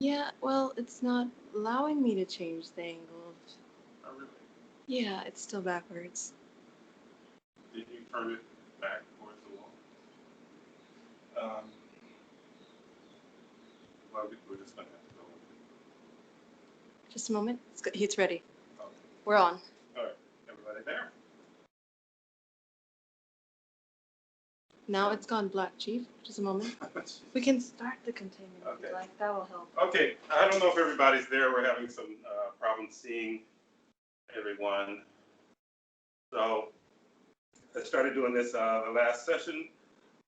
Yeah, well, it's not allowing me to change the angle. Oh, really? Yeah, it's still backwards. Did you turn it back towards the wall? Well, we're just going to have to go with it. Just a moment. It's ready. Okay. We're on. All right. Everybody there? Now it's gone black, Chief. Just a moment. We can start the containment if you like. That will help. Okay. I don't know if everybody's there. We're having some problems seeing everyone. So I started doing this the last session.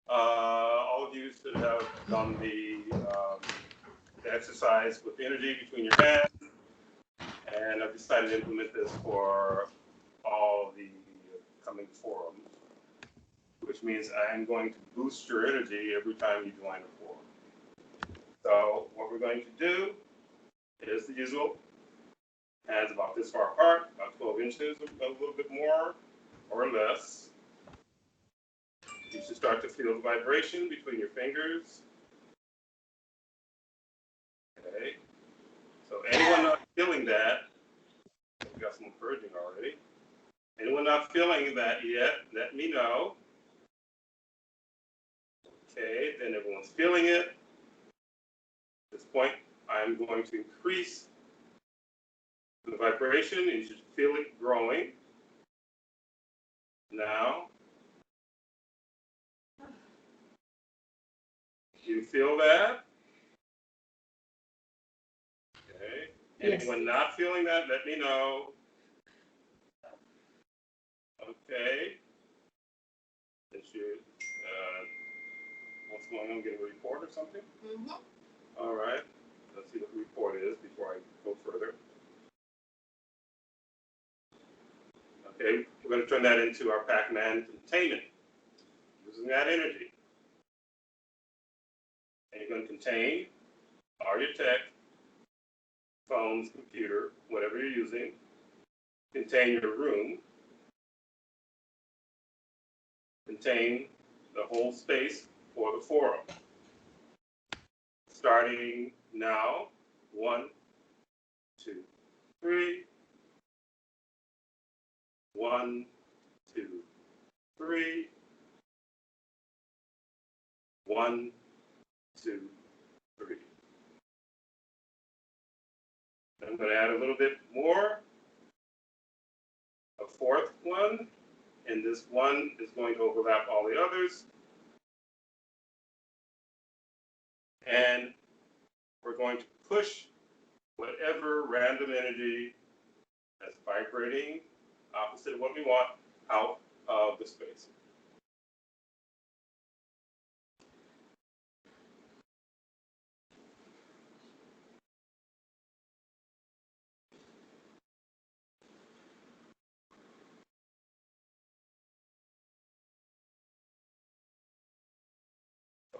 All of you should have done the exercise with energy between your hands. And I've decided to implement this for all the coming forums, which means I'm going to boost your energy every time you join a forum. So what we're going to do is the usual. Hands about this far apart, about 12 inches, a little bit more or less. You should start to feel the vibration between your fingers. Okay. So anyone not feeling that, we got some encouraging already. Anyone not feeling that yet, let me know. Okay, then everyone's feeling it. At this point, I'm going to increase the vibration, and you should feel it growing. Now, you feel that? Okay. Anyone not feeling that, let me know. Okay. Did you, what's going on? Get a report or something? Mm-hmm. All right. Let's see what the report is before I go further. Okay, we're going to turn that into our Pac-Man containment, using that energy. And you're going to contain all your tech, phones, computer, whatever you're using. Contain your room. Contain the whole space for the forum. Starting now, 1, 2, 3. 1, 2, 3. 1, 2, 3. I'm going to add a little bit more, a fourth one, and this one is going to overlap all the others. And we're going to push whatever random energy that's vibrating opposite of what we want out of the space.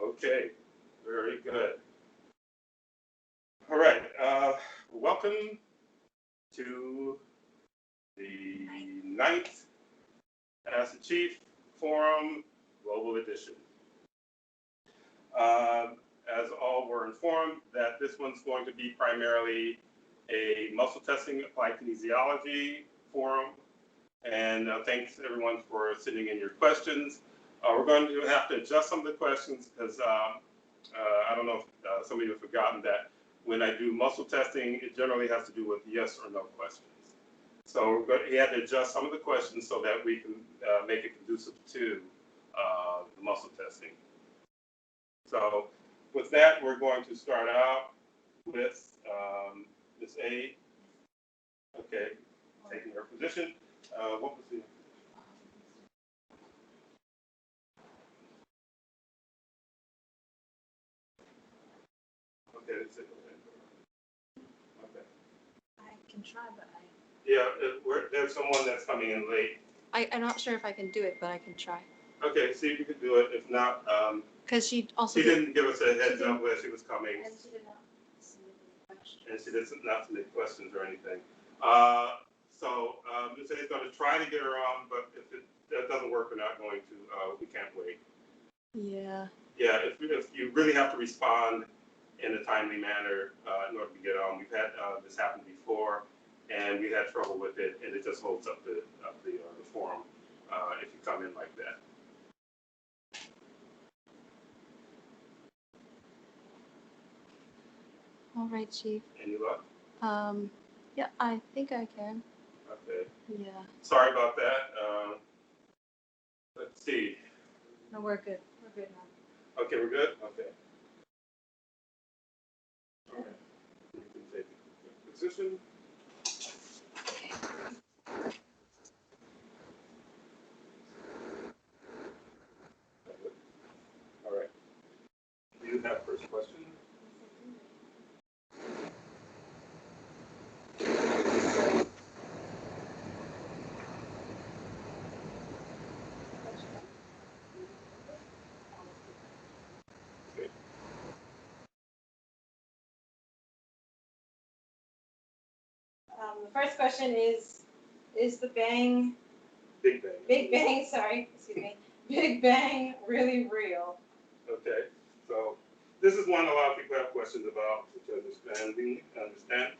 Okay, very good. All right, welcome to the 9th As a Chief Forum Global Edition. As all were informed, that this one's going to be primarily a muscle testing applied kinesiology forum. And thanks everyone for sending in your questions. We're going to have to adjust some of the questions because I don't know if some of you have forgotten that when I do muscle testing, it generally has to do with yes or no questions. So we had to adjust some of the questions so that we can make it conducive to the muscle testing. So with that, we're going to start out with Ms. A. Okay, taking her position. What was the... Okay, that's it. Okay. I can try, but Yeah, there's someone that's coming in late. I'm not sure if I can do it, but I can try. Okay, see if you can do it. If not, because she also didn't give us a heads up where she was coming. And she did not submit any questions. And she did not submit questions or anything. So Ms. A is going to try to get her on, but if that doesn't work, we're not going to. We can't wait. Yeah. Yeah, if you really have to respond in a timely manner, had trouble with it, and it just holds up the form if you come in like that. All right, Chief. Any luck? Yeah, I think I can. Okay. Yeah. Sorry about that. Let's see. No, we're good. We're good now. Okay, we're good? Okay. All right. You can take the position. All right. Do you have first question? Okay. The first question is the Big Bang. Big Bang really real? Okay. So this is one a lot of people have questions about, which I understand.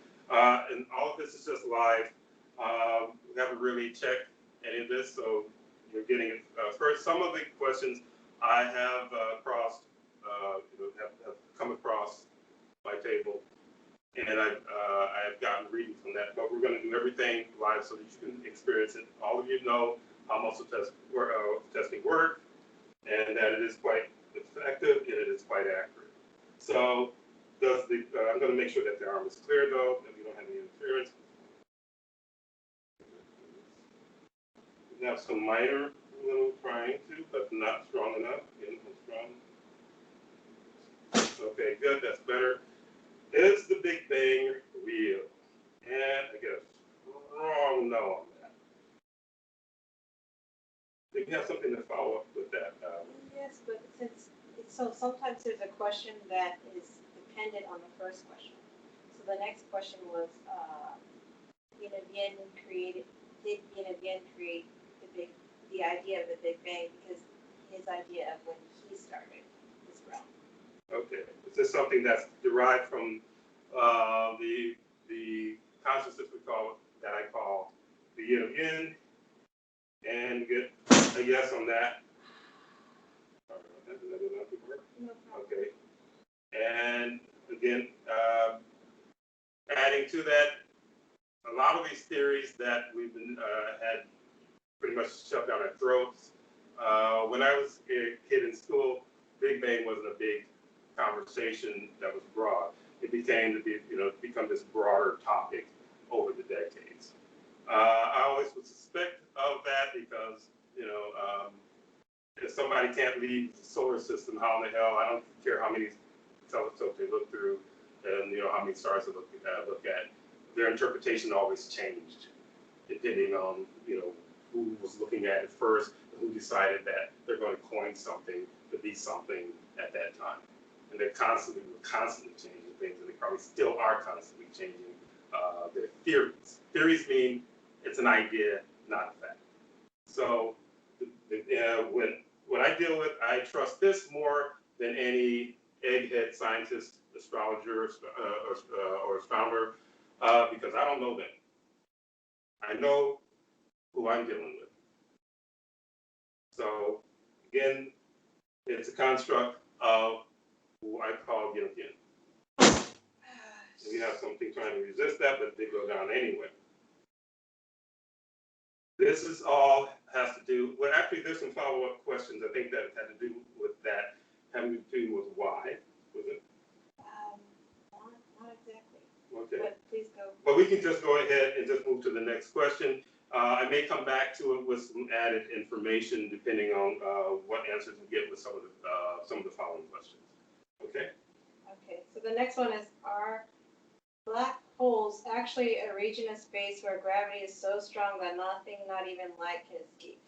And all of this is just live. We haven't really checked any of this, so you're getting it first. Some of the questions I have have come across my table, and I've gotten reading from that. But we're going to do everything live so that you can experience it. All of you know how muscle testing works, and that it is quite effective and it is quite accurate. So I'm going to make sure that the arm is clear though, that we don't have any interference. We have some minor little trying to, but not strong enough. Getting strong. Okay, good. That's better. Is the Big Bang real? And I get a strong no on that. Do you have something to follow up with that? Yes, but sometimes there's a question that is dependent on the first question. So the next question was, did Bien create the idea of the Big Bang, because his idea of when he started his realm. Okay, is this something that's derived from the consciousness that I call the yin of yin, and get a yes on that? No problem. Okay, and again, adding to that, a lot of these theories that we've been had pretty much shoved down our throats. When I was a kid in school, Big Bang wasn't a big conversation that was broad. It became become this broader topic over the decades. I always would suspect of that because if somebody can't leave the solar system, how in the hell? I don't care how many telescopes they look through, and how many stars they look at. Their interpretation always changed depending on who was looking at it first, and who decided that they're going to coin something to be something at that time. And they were constantly changing things, and they probably still are constantly changing their theories. Theories mean it's an idea, not a fact. So when I deal with, I trust this more than any egghead scientist, astrologer, or astronomer, because I don't know them. I know who I'm dealing with. So again, it's a construct of who I call yin of yin. We have something trying to resist that, but they go down anyway. This is all has to do, well, actually there's some follow-up questions I think that had to do with that, having to do with why, was it? Not exactly. Okay. But please go. But we can just go ahead and just move to the next question. I may come back to it with some added information depending on what answers we get with some of the following questions. Okay. Okay. So the next one is, are black holes actually a region of space where gravity is so strong that nothing, not even light, can escape?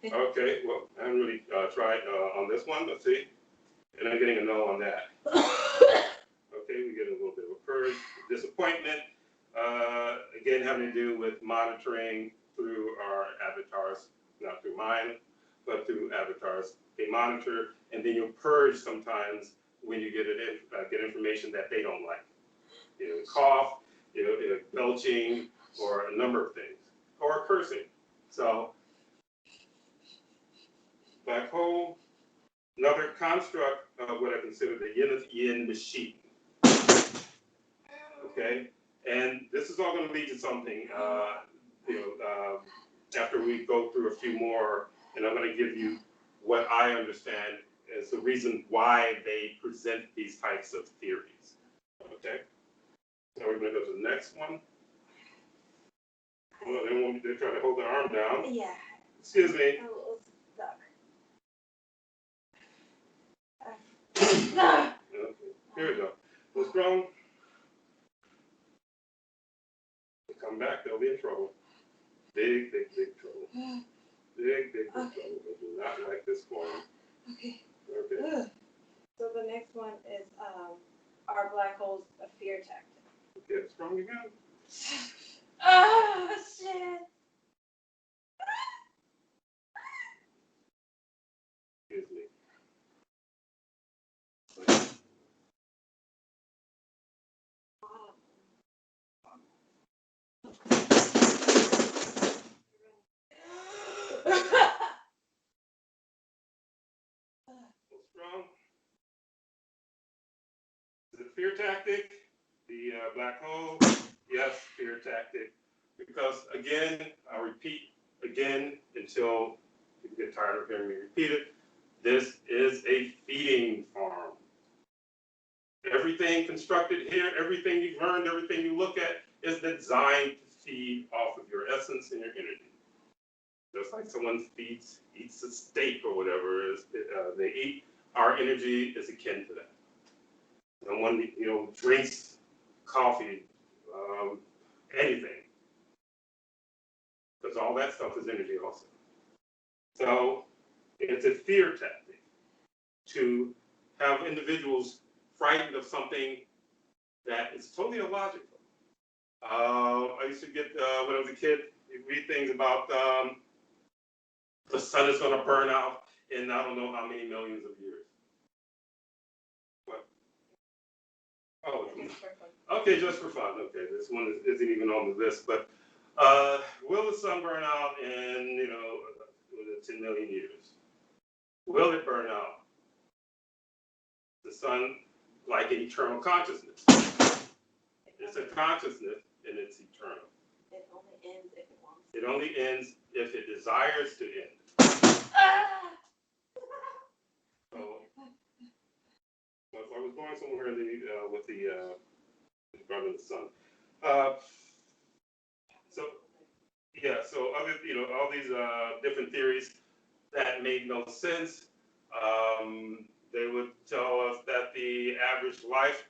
Okay. Well, I haven't really tried on this one. Let's see. And I'm getting a no on that. Okay, we get a little bit of a purge, disappointment. Again, having to do with monitoring through our avatars, not through mine, but through avatars. They monitor, and then you'll purge sometimes when you get information that they don't like. Cough, belching, or a number of things, or cursing. So, black hole, another construct of what I consider the yin of yin machine. Okay, and this is all going to lead to something, after we go through a few more, and I'm going to give you what I understand as the reason why they present these types of theories. Okay, so we're going to go to the next one. Well, they want me to try to hold their arm down. Yeah. Excuse me. I'm a little stuck. Okay, here we go. What's wrong? They come back, they'll be in trouble. Big trouble. Big trouble. They do not like this form. Okay. Okay. So the next one is are black holes a fear tactic? Okay, it's wrong again. Oh shit! Excuse me. What's wrong? Is it a fear tactic? The black hole? Yes, fear tactic. Because again, I'll repeat again until you get tired of hearing me repeat it. This is a feeding farm. Everything constructed here, everything you've learned, everything you look at is designed to feed off of your essence and your energy. Just like someone eats a steak or whatever they eat, our energy is akin to that. Someone drinks coffee, anything, because all that stuff is energy also. So it's a fear tactic to have individuals frightened of something that is totally illogical. I used to get, when I was a kid, you read things about the sun is going to burn out in I don't know how many millions of years. What? Oh, okay, just for fun. Okay, this one isn't even on the list, but will the sun burn out in 10 million years? Will it burn out? The sun, like an eternal consciousness. It's a consciousness and it's eternal. It only ends if it wants. It only ends if it desires to end. So I was going somewhere with the brother of the sun. So other all these different theories that made no sense. They would tell us that the average life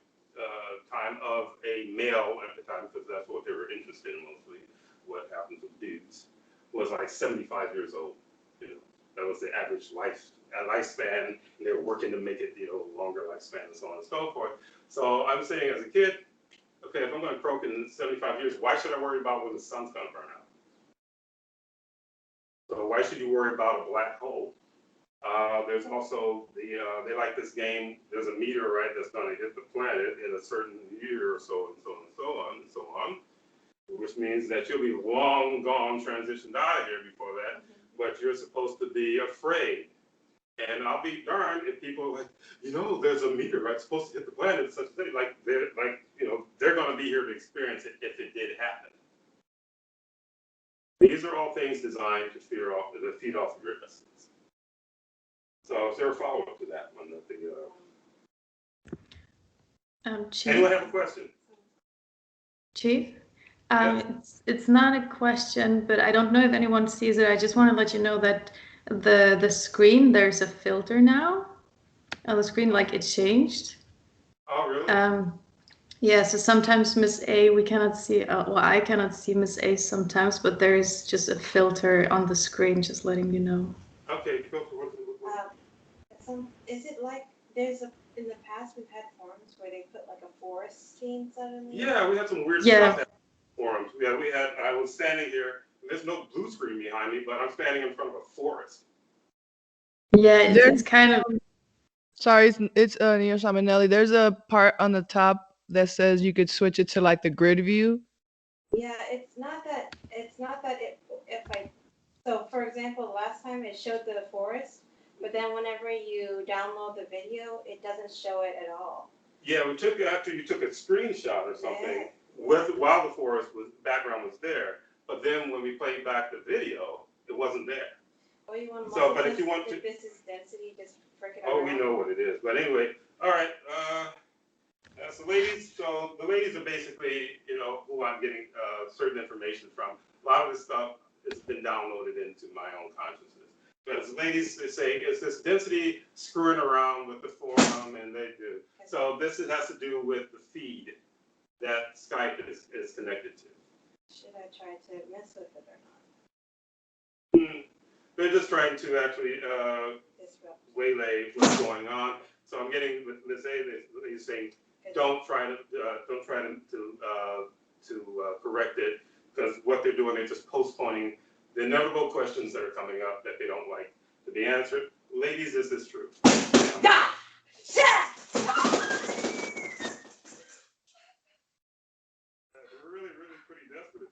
time of a male at the time, because that's what they were interested in mostly, what happens with dudes, was like 75 years old. That was the average lifespan, and they were working to make it longer lifespan and so on and so forth. So I'm saying as a kid, okay, if I'm going to croak in 75 years, why should I worry about when the sun's going to burn out? So why should you worry about a black hole? There's also they like this game. There's a meteorite that's going to hit the planet in a certain year or so, and so on and so on and so on, which means that you'll be long gone, transitioned out of here before that. But you're supposed to be afraid. And I'll be darned if people are like, there's a meteorite supposed to hit the planet in such a thing. They're going to be here to experience it if it did happen. These are all things designed to feed off of your essence. So is there a follow-up to that one? Chief. Anyone have a question? Chief? Yes. It's not a question, but I don't know if anyone sees it. I just want to let you know that the screen, there's a filter now on the screen, like it changed. Oh, really? Yeah, so sometimes Miss A, we cannot see, I cannot see Miss A sometimes, but there is just a filter on the screen, just letting you know. Okay, filter. Is it like in the past we've had forums where they put like a forest scene suddenly? Yeah, we had some weird stuff at forums. I was standing here. There's no blue screen behind me, but I'm standing in front of a forest. Yeah, it's kind of. Sorry, it's Neo Shamanelli. There's a part on the top that says you could switch it to like the grid view. Yeah, it's not that so for example, last time it showed the forest, but then whenever you download the video, it doesn't show it at all. Yeah, we took after you took a screenshot or something while the forest background was there, but then when we played back the video, it wasn't there. Oh, you want So, but if you want to, this is density, just frick it oh, around. we know what it is. But anyway, all right. So ladies, so the ladies are basically, you know, who I'm getting certain information from. A lot of this stuff has been downloaded into my own consciousness. But as ladies, they say, is this density screwing around with the forum? And they do. So this has to do with the feed that Skype is connected to. Should I try to mess with it or not? They're just trying to actually waylay what's going on. So I'm getting with Ms. A, they're saying, don't try to correct it, because what they're doing, they're just postponing the inevitable questions that are coming up that they don't like to be answered. Ladies, is this true? Ah! Really, really pretty desperate.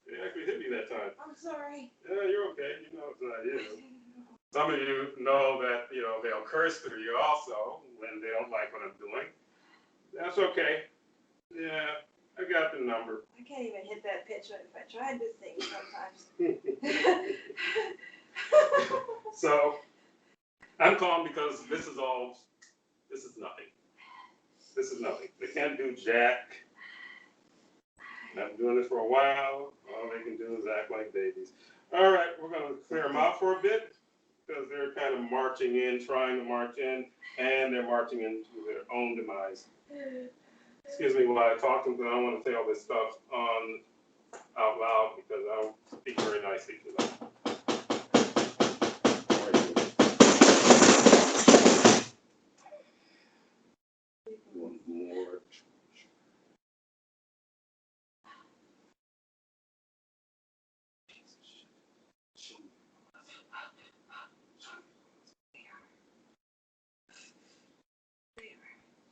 They actually hit me that time. I'm sorry. Yeah, you're okay. You know it's not you. Some of you know that, you know, they'll curse through you also when they don't like what I'm doing. That's okay. Yeah, I got the number. I can't even hit that pitch if I tried to sing sometimes. So I'm calm because this is nothing. This is nothing. They can't do jack. I've been doing this for a while. All they can do is act like babies. All right, we're going to clear them out for a bit because they're kind of marching in, trying to march in, and they're marching into their own demise. Excuse me while I talk to them, because I don't want to say all this stuff out loud because I don't speak very nicely to them. One more.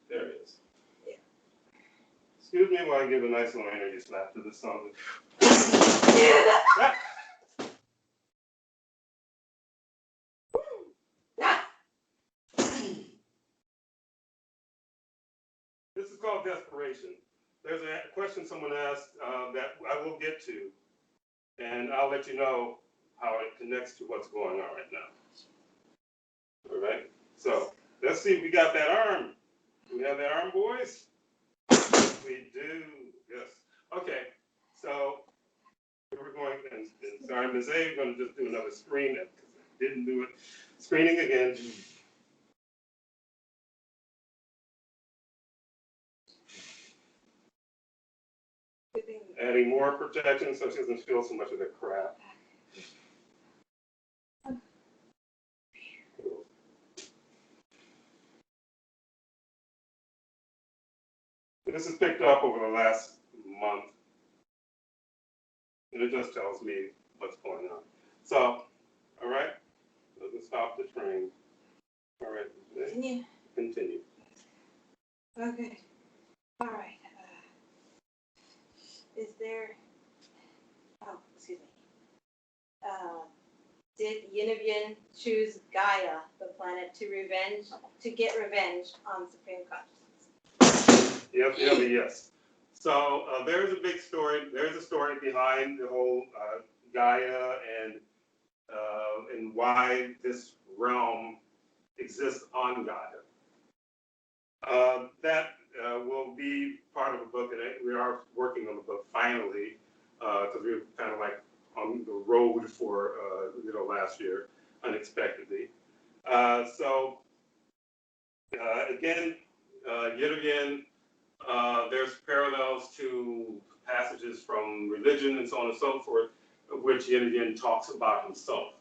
There it is. Yeah. Excuse me while I give a nice little energy slap to this song. This is called desperation. There's a question someone asked that I will get to, and I'll let you know how it connects to what's going on right now. All right, so let's see if we got that arm. Do we have that arm, boys? Yes, we do. Yes. Okay, so we're going, and sorry, Ms. A, we're going to just do another screen because I didn't do it. Screening again. Adding more protection so she doesn't feel so much of the crap. This is picked up over the last month, and it just tells me what's going on. So, all right, let's stop the train. All right, continue. Okay. All right. Is there? Oh, excuse me. Did Univian choose Gaia, the planet, to get revenge on Supreme Consciousness? Yes. So there's a big story. There's a story behind the whole Gaia and why this realm exists on Gaia. That will be part of a book, and we are working on the book finally, because we were kind of like on the road for last year unexpectedly. So again, yet again, there's parallels to passages from religion and so on and so forth, of which yet again talks about himself.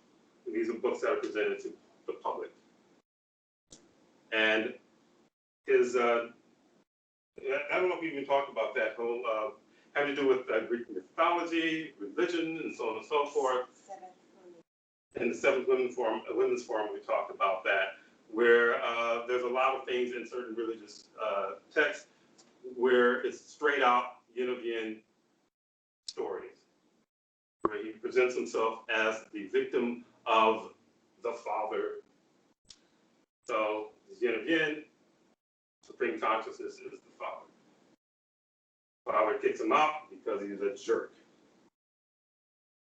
And these are books that are presented to the public. And his, I don't know if we even talked about that whole, having to do with Greek mythology, religion, and so on and so forth. In the seventh women's forum, we talked about that, where there's a lot of things in certain religious texts where it's straight out Univian where he presents himself as the victim of the Father. So, again, Supreme Consciousness is the Father. Father kicks him out because he's a jerk.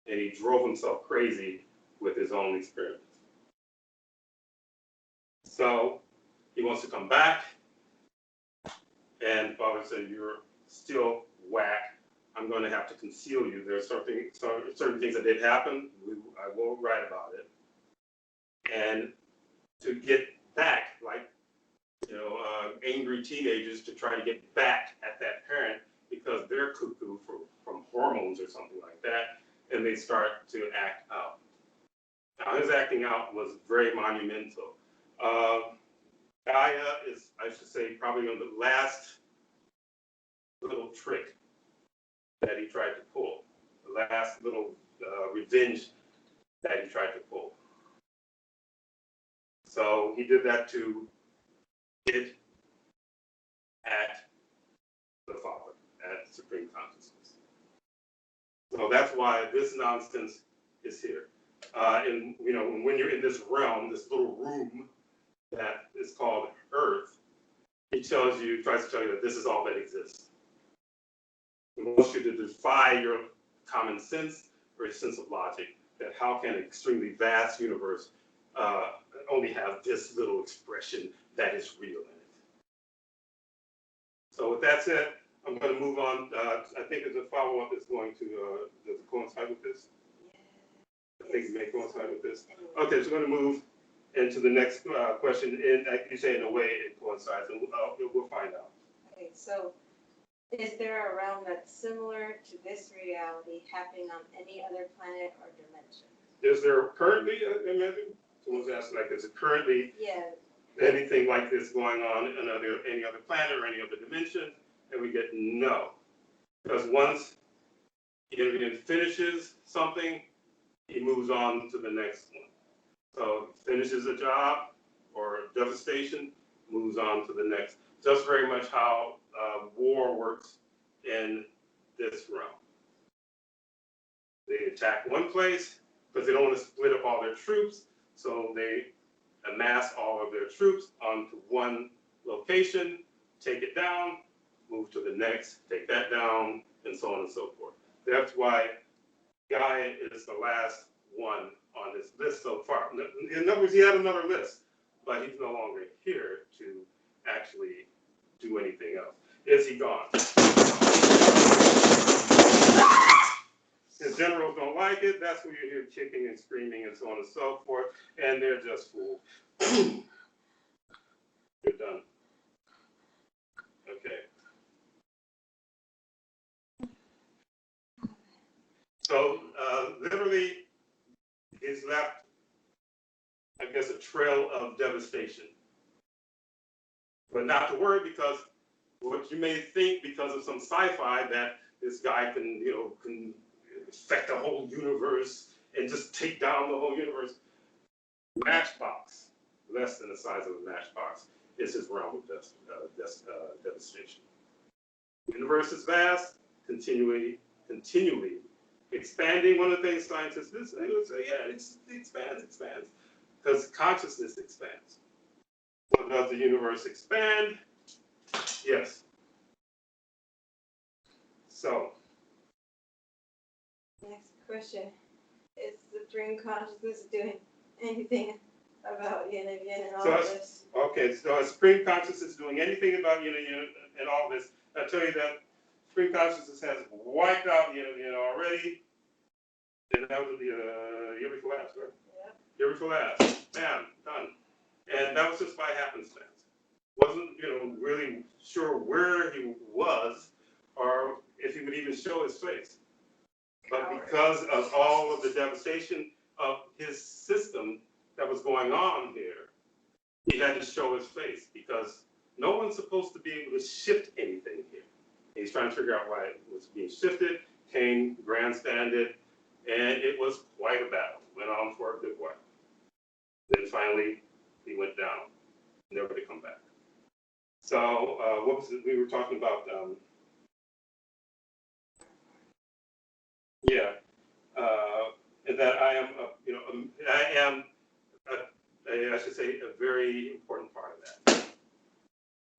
And he drove himself crazy with his own experiments. So he wants to come back, and Father said, "You're still whack. I'm going to have to conceal you. There's certain things that did happen. I will write about it. And to get back, like, angry teenagers to try to get back at that parent because they're cuckoo from hormones or something like that, and they start to act out." Now, his acting out was very monumental. Gaia is, I should say, probably on the last little trick that he tried to pull, the last little revenge that he tried to pull. So he did that to get at the Father, at Supreme Consciousness. So that's why this nonsense is here. And when you're in this realm, this little room that is called Earth, he tries to tell you that this is all that exists. He wants you to defy your common sense or your sense of logic, that how can an extremely vast universe only have this little expression that is real in it. So with that said, I'm going to move on. I think as a follow-up is going to, does it coincide with this? I think it may coincide with this. Okay, so we're going to move into the next question. And like you say, in a way, it coincides, and we'll find out. Okay, so is there a realm that's similar to this reality happening on any other planet or dimension? Is there currently, someone's asked, like, is it currently anything like this going on in any other planet or any other dimension? And we get no. Because once he finishes something, he moves on to the next one. So finishes a job or devastation, moves on to the next. Just very much how war works in this realm. They attack one place because they don't want to split up all their troops, so they amass all of their troops onto one location, take it down, move to the next, take that down, and so on and so forth. That's why Gaia is the last one on this list so far. In other words, he had another list, but he's no longer here to actually do anything else. Is he gone? His generals don't like it. That's where you hear kicking and screaming and so on and so forth, and they're just fooled. You're done. Okay. So literally, he's left, I guess, a trail of devastation. But not to worry, because what you may think because of some sci-fi that this guy can affect the whole universe and just take down the whole universe. Matchbox, less than the size of a matchbox, is his realm of devastation. The universe is vast, continually expanding. One of the things scientists say, it expands, because consciousness expands. So does the universe expand? Yes. So. Next question. Is Supreme Consciousness doing anything about yin and yang and all this? Okay, so is Supreme Consciousness doing anything about yin and yang and all this? I tell you that Supreme Consciousness has wiped out yin and yang already. And that was the year before last, right? Yeah. Year before last. Bam, done. And that was just by happenstance. Wasn't, really sure where he was or if he would even show his face. But because of all of the devastation of his system that was going on here, he had to show his face, because no one's supposed to be able to shift anything here. And he's trying to figure out why it was being shifted, came, grandstanded, and it was quite a battle. Went on for a good while. Then finally, he went down, never to come back. So what was it we were talking about? and that I am, I am, I should say, a very important part of that.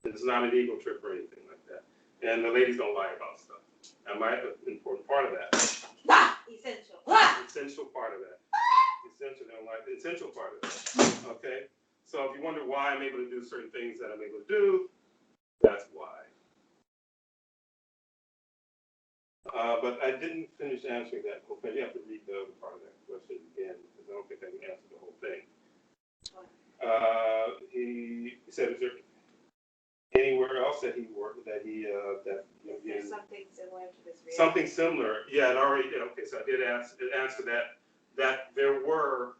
It's not an ego trip or anything like that. And the ladies don't lie about stuff. Am I an important part of that? Essential. Essential part of that. Essential, don't like the essential part of that. Okay? So if you wonder why I'm able to do certain things that I'm able to do, that's why. But I didn't finish answering that whole thing. You have to read the other part of that question again, because I don't think I can answer the whole thing. He said, is there anywhere else that he worked, that he, There's something similar to this reality. something similar? Yeah, and already, okay, so I did answer that there were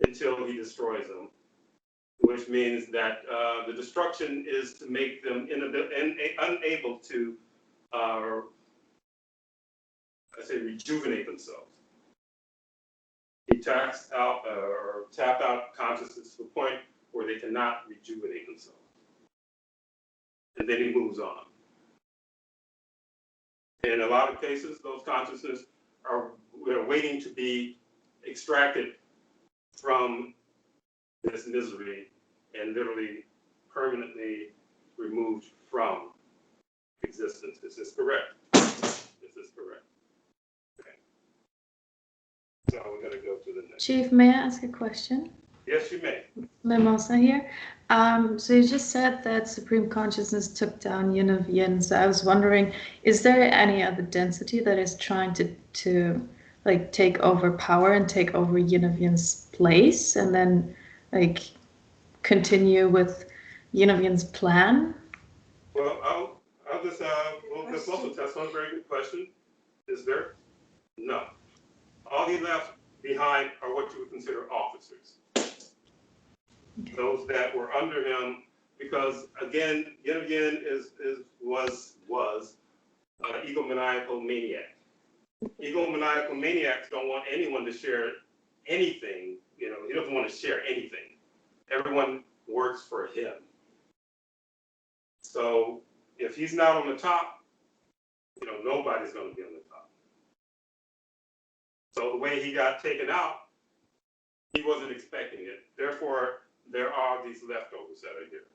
until he destroys them, which means that the destruction is to make them unable to, rejuvenate themselves. He tapped out consciousness to the point where they cannot rejuvenate themselves. And then he moves on. In a lot of cases, those consciousness we're waiting to be extracted from this misery and literally permanently removed from existence. Is this correct? This is correct. Okay. So we're going to go to the next. Chief, may I ask a question? Yes, you may. Mimosa here. So you just said that Supreme Consciousness took down Yin of Yin. So I was wondering, is there any other density that is trying to like take over power and take over Yin of Yin's place, and then like continue with Yin of Yin's plan? Well, I'll just this also test one very good question. Is there? No. All he left behind are what you would consider officers. Okay. Those that were under him, because again, Yin of Yin was egomaniacal maniac. Egomaniacal maniacs don't want anyone to share anything. He doesn't want to share anything. Everyone works for him. So if he's not on the top, nobody's going to be on the top. So the way he got taken out, he wasn't expecting it. Therefore, there are these leftovers that are here.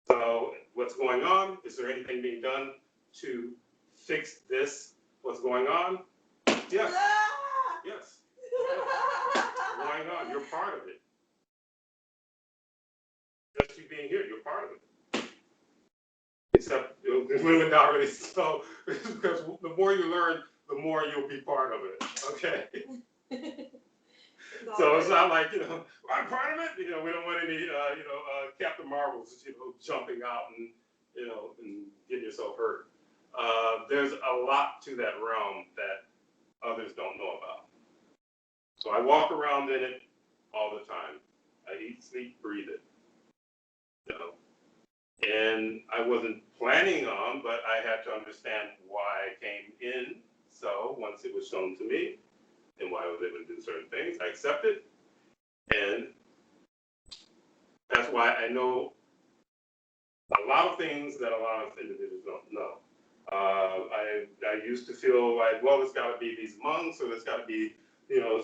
So what's going on? Is there anything being done to fix this? What's going on? Yes. Yes. Going on. You're part of it. Just you being here, you're part of it. Except women not really so, because the more you learn, the more you'll be part of it. Okay. So it's not like, I'm part of it. We don't want any, Captain Marvels, jumping out and, and getting yourself hurt. There's a lot to that realm that others don't know about. So I walk around in it all the time. I eat, sleep, breathe it. And I wasn't planning on, but I had to understand why I came in. So once it was shown to me, and why I was able to do certain things, I accepted. And that's why I know a lot of things that a lot of individuals don't know. I used to feel like, well, it's got to be these monks, or it's got to be,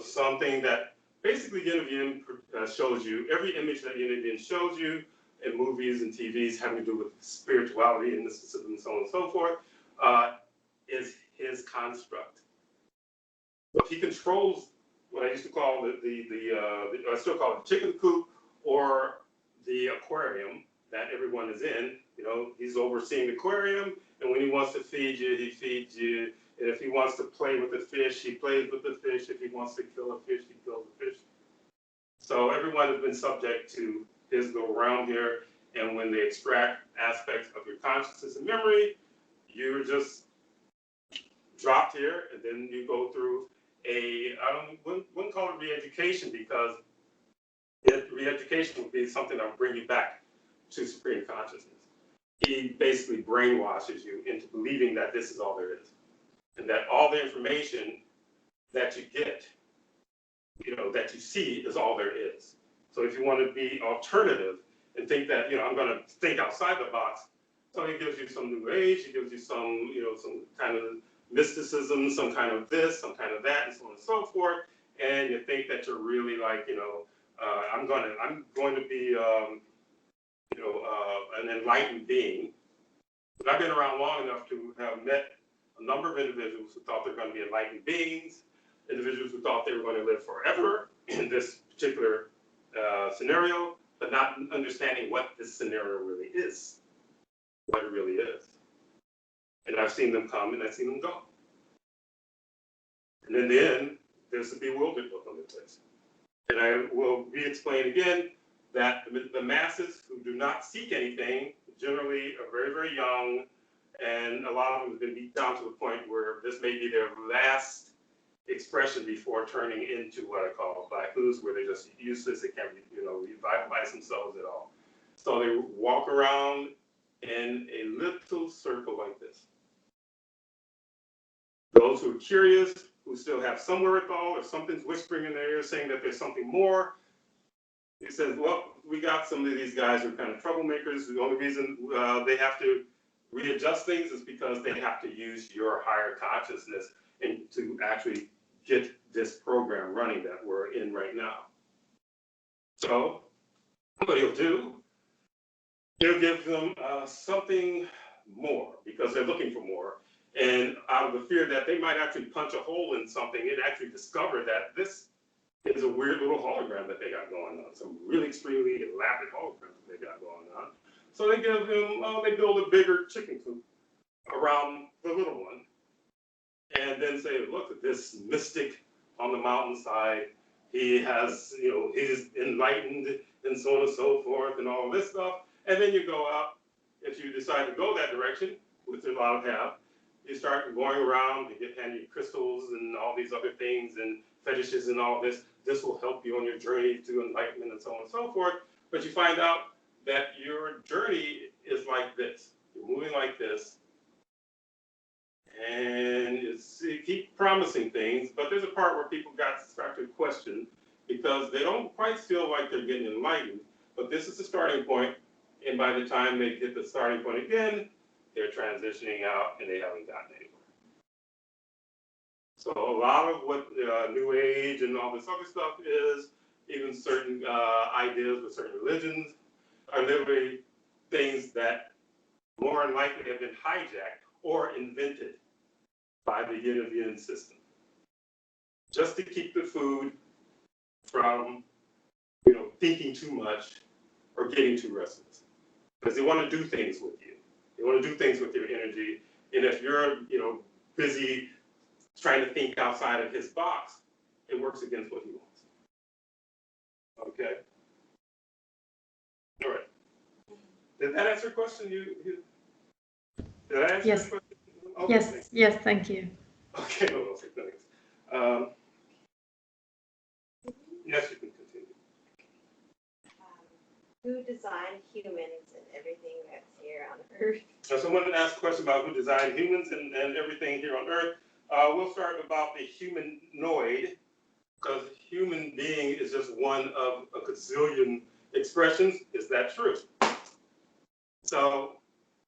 something that basically Yin of Yin shows you. Every image that Yin of Yin shows you in movies and TVs having to do with spirituality and mysticism and so on and so forth is his construct. But he controls what I used to call I still call it the chicken coop, or the aquarium that everyone is in. He's overseeing the aquarium, and when he wants to feed you, he feeds you. And if he wants to play with the fish, he plays with the fish. If he wants to kill a fish, he kills the fish. So everyone has been subject to his go around here, and when they extract aspects of your consciousness and memory, you're just dropped here, and then you go through I wouldn't call it re-education, because re-education would be something that would bring you back to Supreme Consciousness. He basically brainwashes you into believing that this is all there is, and that all the information that you get, that you see, is all there is. So if you want to be alternative and think that, I'm going to think outside the box, so he gives you some new age, he gives you some, some kind of mysticism, some kind of this, some kind of that, and so on and so forth, and you think that you're really like, I'm going to be, an enlightened being. But I've been around long enough to have met a number of individuals who thought they're going to be enlightened beings, individuals who thought they were going to live forever in this particular scenario, but not understanding what this scenario really is, what it really is. And I've seen them come and I've seen them go. And in the end, there's a bewildered look on their face. And I will re-explain again that the masses who do not seek anything generally are very, very young, and a lot of them have been beat down to the point where this may be their last expression before turning into what I call black ooze, where they're just useless, they can't, revitalize themselves at all. So they walk around in a little circle like this. Those who are curious, who still have some wherewithal, or something's whispering in their ear saying that there's something more, he says, well, we got some of these guys who are kind of troublemakers. The only reason they have to readjust things is because they have to use your higher consciousness and to actually get this program running that we're in right now. So what he'll do, he'll give them something more because they're looking for more. And out of the fear that they might actually punch a hole in something and actually discover that this is a weird little hologram that they got going on, some really extremely elaborate hologram that they got going on. So they give him, they build a bigger chicken coop around the little one, and then say, look at this mystic on the mountainside. He has, he's enlightened and so on and so forth and all of this stuff. And then you go out, if you decide to go that direction, which a lot of have, you start going around, you get handed crystals and all these other things and fetishes and all this. This will help you on your journey to enlightenment and so on and so forth. But you find out that your journey is like this. You're moving like this. And you keep promising things, but there's a part where people start to question because they don't quite feel like they're getting enlightened. But this is the starting point. And by the time they hit the starting point again, they're transitioning out and they haven't gotten anywhere. So a lot of what New Age and all this other stuff is, even certain ideas with certain religions, are literally things that more than likely have been hijacked or invented by the yin of yin system, just to keep the food from, thinking too much or getting too restless, because they want to do things with you. They want to do things with your energy, and if you're, busy trying to think outside of his box, it works against what he wants. Okay. All right. Did that answer your question? Did I answer Yes. your question? Okay, Yes, thank you. Okay, no, thanks. Yes, you can continue. Who designed humans and everything that's here on Earth? So someone asked a question about who designed humans and everything here on Earth. We'll start about the humanoid, because human being is just one of a gazillion expressions. Is that true? So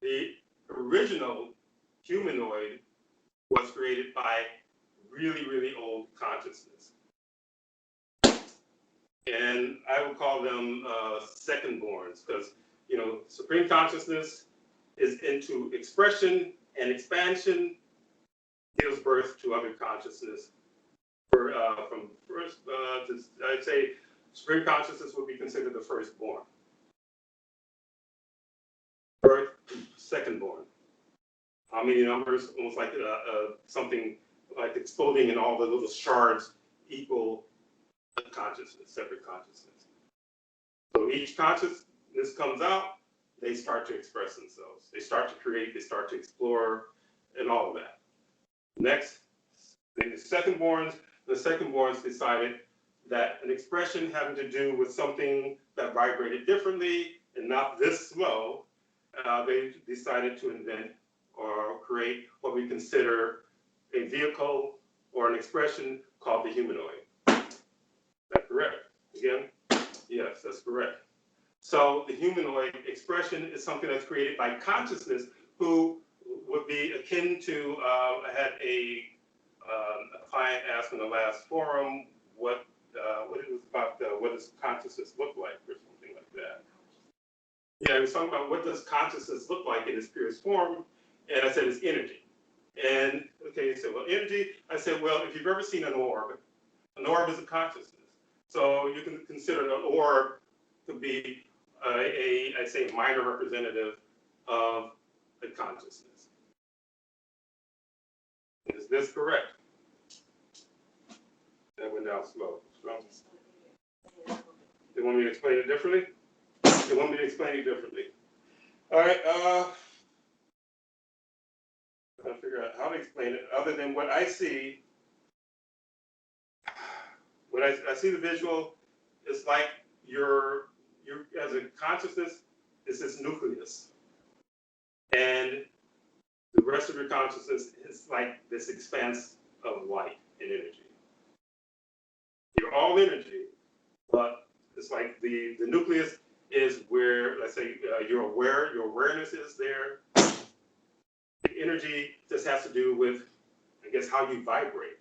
the original humanoid was created by really, really old consciousness. And I would call them second-borns, because, supreme consciousness is into expression and expansion, gives birth to other consciousness. From first, I'd say supreme consciousness would be considered the firstborn. Birth, second-born. How many numbers? Almost like something like exploding in all the little shards equal consciousness, separate consciousness. So each consciousness comes out, they start to express themselves. They start to create, they start to explore, and all of that. Next, the second-borns decided that an expression having to do with something that vibrated differently and not this slow, they decided to invent or create what we consider a vehicle or an expression called the humanoid. Is that correct? Again? Yes, that's correct. So the humanoid expression is something that's created by consciousness, who would be akin to, I had a client ask in the last forum what it was about, what does consciousness look like, or something like that. Yeah, he was talking about what does consciousness look like in its purest form, and I said it's energy. And okay, he said, well, energy. I said, well, if you've ever seen an orb is a consciousness. So you can consider an orb to be I'd say, minor representative of the consciousness. Is this correct? That went down slow. They want me to explain it differently? They want me to explain it differently. All right. Trying to figure out how to explain it other than what I see. When I see the visual, it's like you're as a consciousness, it's this nucleus. And the rest of your consciousness is like this expanse of light and energy. You're all energy, but it's like the nucleus is where, let's say, your awareness is there. The energy just has to do with, I guess, how you vibrate.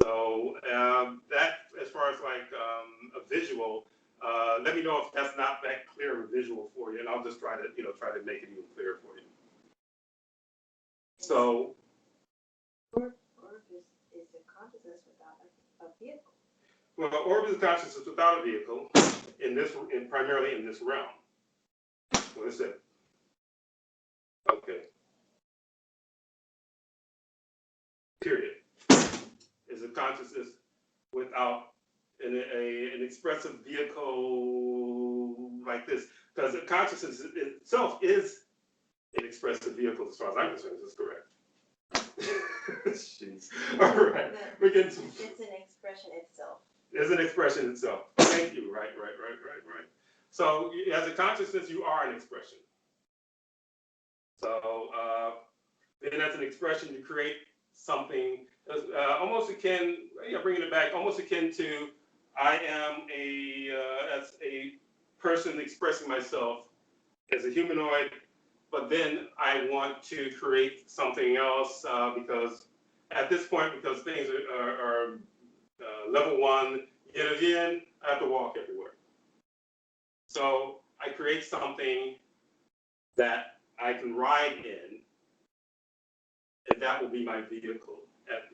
So that, as far as like a visual, let me know if that's not that clear of a visual for you, and I'll just try to make it even clearer for you. So, Orb is a consciousness without a vehicle. well, orb is a consciousness without a vehicle, primarily in this realm. What is it? Okay. Period. Is a consciousness without an expressive vehicle like this, because consciousness itself is an expressive vehicle as far as I'm concerned. Is this correct? Jeez. All right. We're getting some. It's an expression itself. It's an expression itself. Thank you. Right. So as a consciousness, you are an expression. So then as an expression, you create something almost akin, bringing it back, almost akin to I am as a person expressing myself as a humanoid, but then I want to create something else because at this point, because things are level 1, yin of yin, I have to walk everywhere. So I create something that I can ride in, and that will be my vehicle.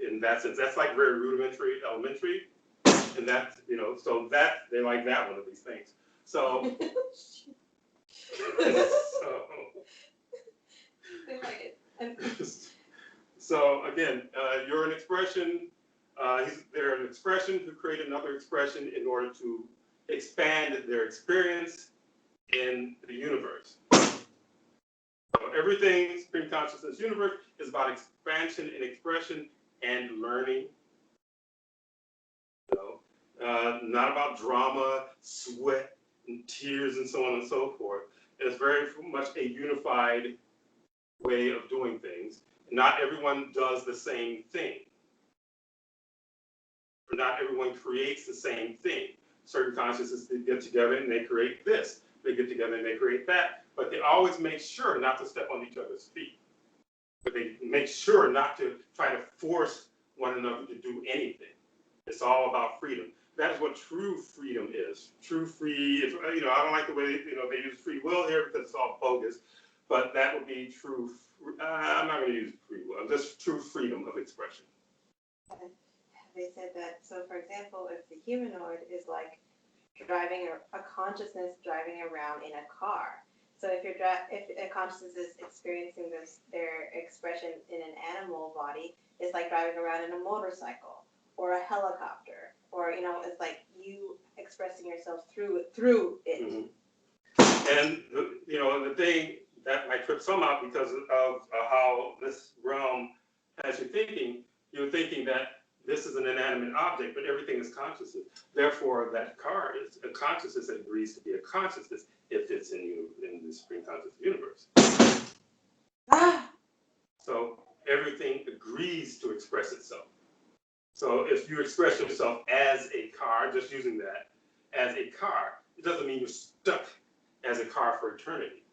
In that sense, that's like very rudimentary, elementary, and that, so that they like that one of these things. So, They like it. So again, you're an expression. They're an expression who create another expression in order to expand their experience in the universe. So everything Supreme Consciousness Universe is about expansion and expression and learning. Not about drama, sweat, and tears, and so on and so forth. It's very much a unified way of doing things. Not everyone does the same thing. Or not everyone creates the same thing. Certain consciousnesses get together and they create this. They get together and they create that. But they always make sure not to step on each other's feet. But they make sure not to try to force one another to do anything. It's all about freedom. That is what true freedom is. True free, I don't like the way they use free will here because it's all bogus, but that would be true. I'm not going to use free will. Just true freedom of expression. They said that. So, for example, if the humanoid is like driving a consciousness driving around in a car. So if a consciousness is experiencing their expression in an animal body, it's like driving around in a motorcycle or a helicopter, or it's like you expressing yourself through it. Mm-hmm. And the thing that might trip some out because of how this realm has you're thinking that this is an inanimate object, but everything is consciousness. Therefore, that car is a consciousness that agrees to be a consciousness if it's in the Supreme Conscious Universe. So everything agrees to express itself. So if you express yourself as a car, just using that as a car, it doesn't mean you're stuck as a car for eternity.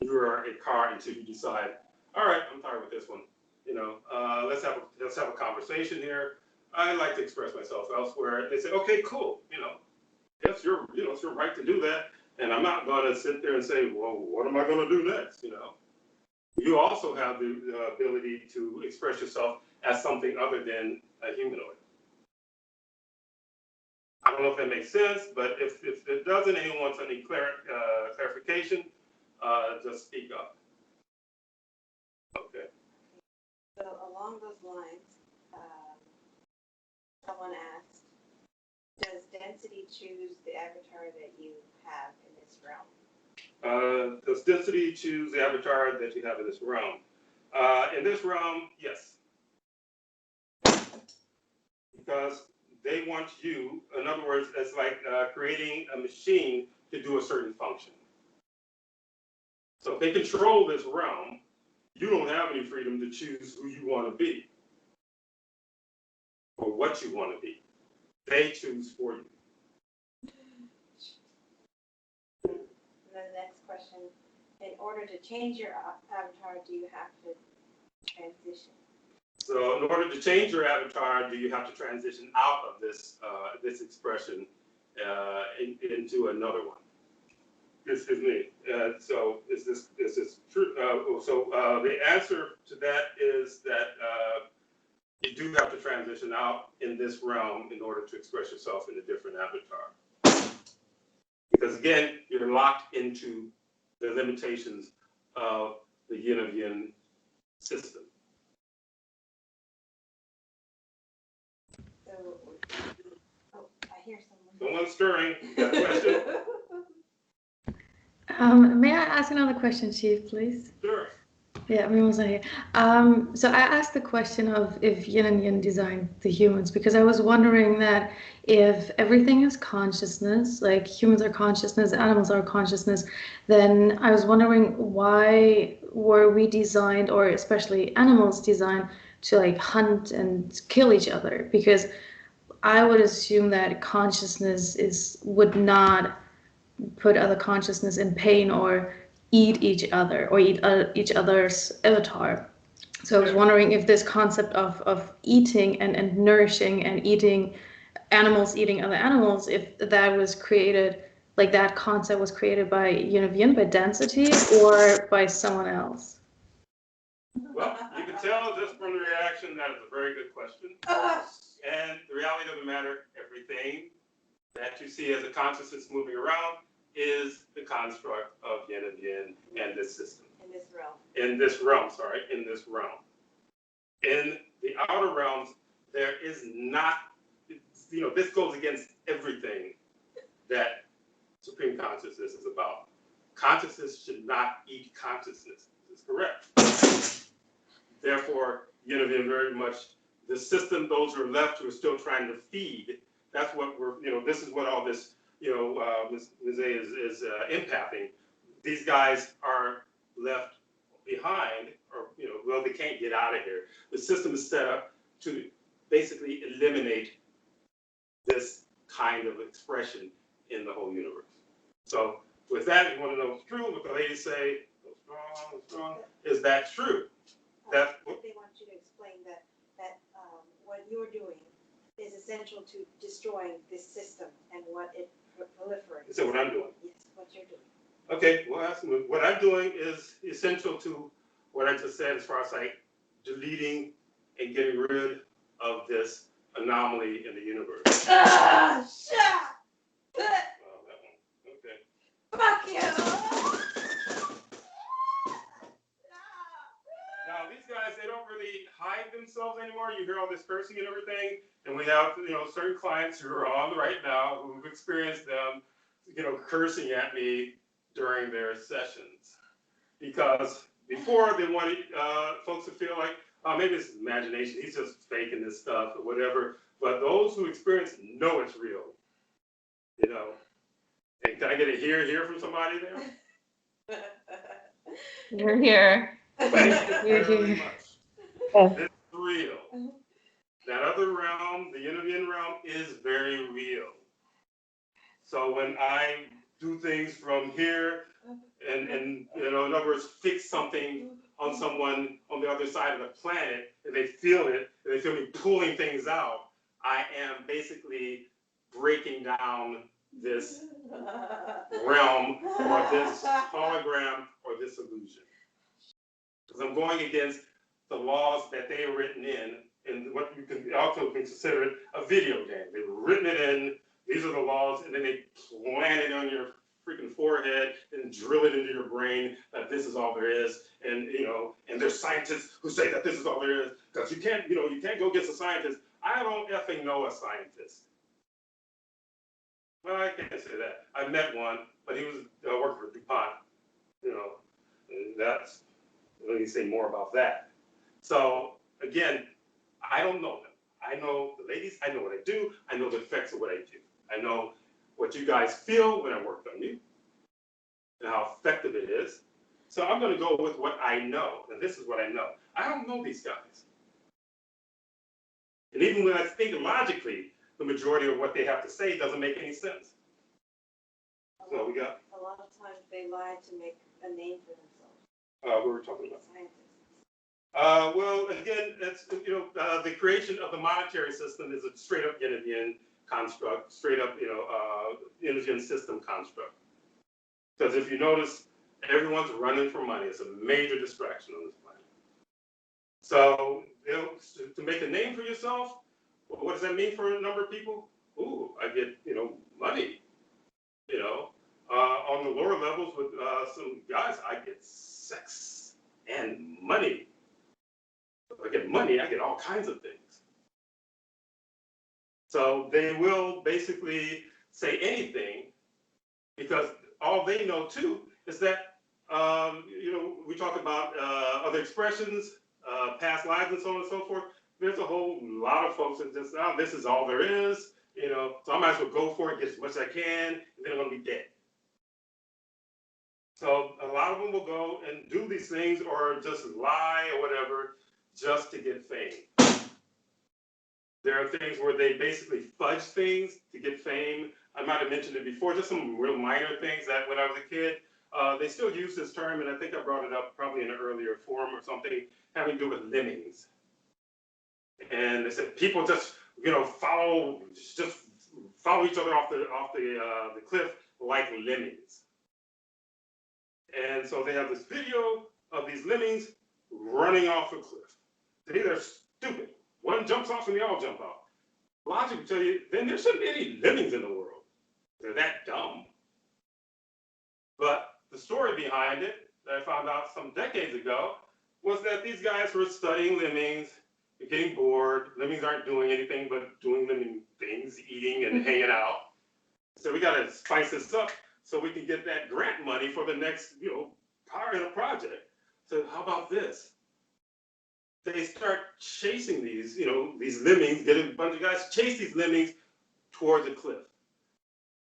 you are a car until you decide, all right, I'm tired with this one. Let's have a conversation here. I like to express myself elsewhere. They say, okay, cool. It's your right to do that. And I'm not going to sit there and say, well, what am I going to do next? You also have the ability to express yourself as something other than a humanoid. I don't know if that makes sense, but if it doesn't, anyone wants any clarification, just speak up. Okay. So along those lines, someone asked, does density choose the avatar that you have in this realm? Does density choose the avatar that you have in this realm? In this realm, yes. Because they want you, in other words, it's like creating a machine to do a certain function. So if they control this realm, you don't have any freedom to choose who you want to be or what you want to be. They choose for you. And then the next question, in order to change your avatar, do you have to transition? So in order to change your avatar, do you have to transition out of this expression into another one? This is me. So is this true? The answer to that is that you do have to transition out in this realm in order to express yourself in a different avatar. Because again, you're locked into the limitations of the yin of yin system. So, I hear someone. Someone's stirring. You got a question? May I ask another question, Chief, please? Sure. Yeah, everyone's not here. So I asked the question of if yin and yang designed the humans, because I was wondering that if everything is consciousness, like humans are consciousness, animals are consciousness, then I was wondering why were we designed, or especially animals designed, to like hunt and kill each other? Because I would assume that consciousness would not put other consciousness in pain or eat each other or eat each other's avatar. So I was wondering if this concept of eating and nourishing and eating animals eating other animals, if that was created, like that concept was created by yin of yin, by density, or by someone else. Well, you can tell just from the reaction that is a very good question. And the reality doesn't matter. Everything that you see as a consciousness moving around is the construct of yin and yin and this system. In this realm. In this realm. In the outer realms, there is not, this goes against everything that Supreme Consciousness is about. Consciousness should not eat consciousness. This is correct. Therefore, yin and yin very much, the system, those who are left who are still trying to feed, that's what this is what all this, Ms. A is empathing. These guys are left behind, or, they can't get out of here. The system is set up to basically eliminate this kind of expression in the whole universe. So with that, if you want to know if it's true, what the ladies say, strong, is that true? They want you to explain that what you're doing is essential to destroying this system and what it proliferates. So what I'm doing? Yes, what you're doing. Okay, well, what I'm doing is essential to what I just said as far as like deleting and getting rid of this anomaly in the universe. Ah, shut up! Oh, that one. Okay. Fuck you! Now, these guys, they don't really hide themselves anymore. You hear all this cursing and everything. And we have, certain clients who are on right now who've experienced them, cursing at me during their sessions. Because before they wanted folks to feel like, oh, maybe it's imagination. He's just faking this stuff or whatever. But those who experience know it's real. And can I get a here from somebody there? You're here. Thank you very much. Oh. It's real. That other realm, the yin of yin realm, is very real. So when I do things from here, and you know, in other words, fix something on someone on the other side of the planet, and they feel it, and they feel me pulling things out, I am basically breaking down this realm or this hologram or this illusion. Because I'm going against the laws that they are written in what you can also consider it a video game. They've written it in, these are the laws, and then they plant it on your freaking forehead and drill it into your brain that this is all there is. And, you know, and there's scientists who say that this is all there is, because you can't, you know, you can't go against a scientist. I don't effing know a scientist. Well, I can't say that. I met one, but he was working for DuPont, you know, and that's, let me say more about that. So again, I don't know them. I know the ladies, I know what I do, I know the effects of what I do. I know what you guys feel when I work on you, and how effective it is. So I'm gonna go with what I know, and this is what I know. I don't know these guys. And even when I think logically, the majority of what they have to say doesn't make any sense. So we got? A lot of times they lie to make a name for themselves. What were we talking about? Scientists. Well, again, it's, you know, the creation of the monetary system is a straight up Yin construct, straight up, you know, Yin system construct. Because if you notice, everyone's running for money. It's a major distraction on this planet. So, you know, to make a name for yourself, well, what does that mean for a number of people? Ooh, I get, you know, money. You know, on the lower levels with some guys, I get sex and money. If I get money, I get all kinds of things. So they will basically say anything because all they know too is that, you know, we talk about other expressions, past lives and so on and so forth. There's a whole lot of folks that just, oh, this is all there is, you know, so I might as well go for it, get as much as I can, and then I'm gonna be dead. So a lot of them will go and do these things or just lie or whatever, just to get fame. There are things where they basically fudge things to get fame. I might have mentioned it before, just some real minor things that when I was a kid, they still use this term, and I think I brought it up probably in an earlier forum or something, having to do with lemmings. And they said people just, you know, follow each other off the cliff like lemmings. And so they have this video of these lemmings running off a cliff. They're stupid. One jumps off and they all jump off. Logic will tell you, then there shouldn't be any lemmings in the world. They're that dumb. But the story behind it that I found out some decades ago was that these guys were studying lemmings, getting bored. Lemmings aren't doing anything but doing lemming things, eating and hanging out. So we got to spice this up so we can get that grant money for the next, you know, part of the project. So how about this? They start chasing these, you know, these lemmings, get a bunch of guys chase these lemmings towards the cliff.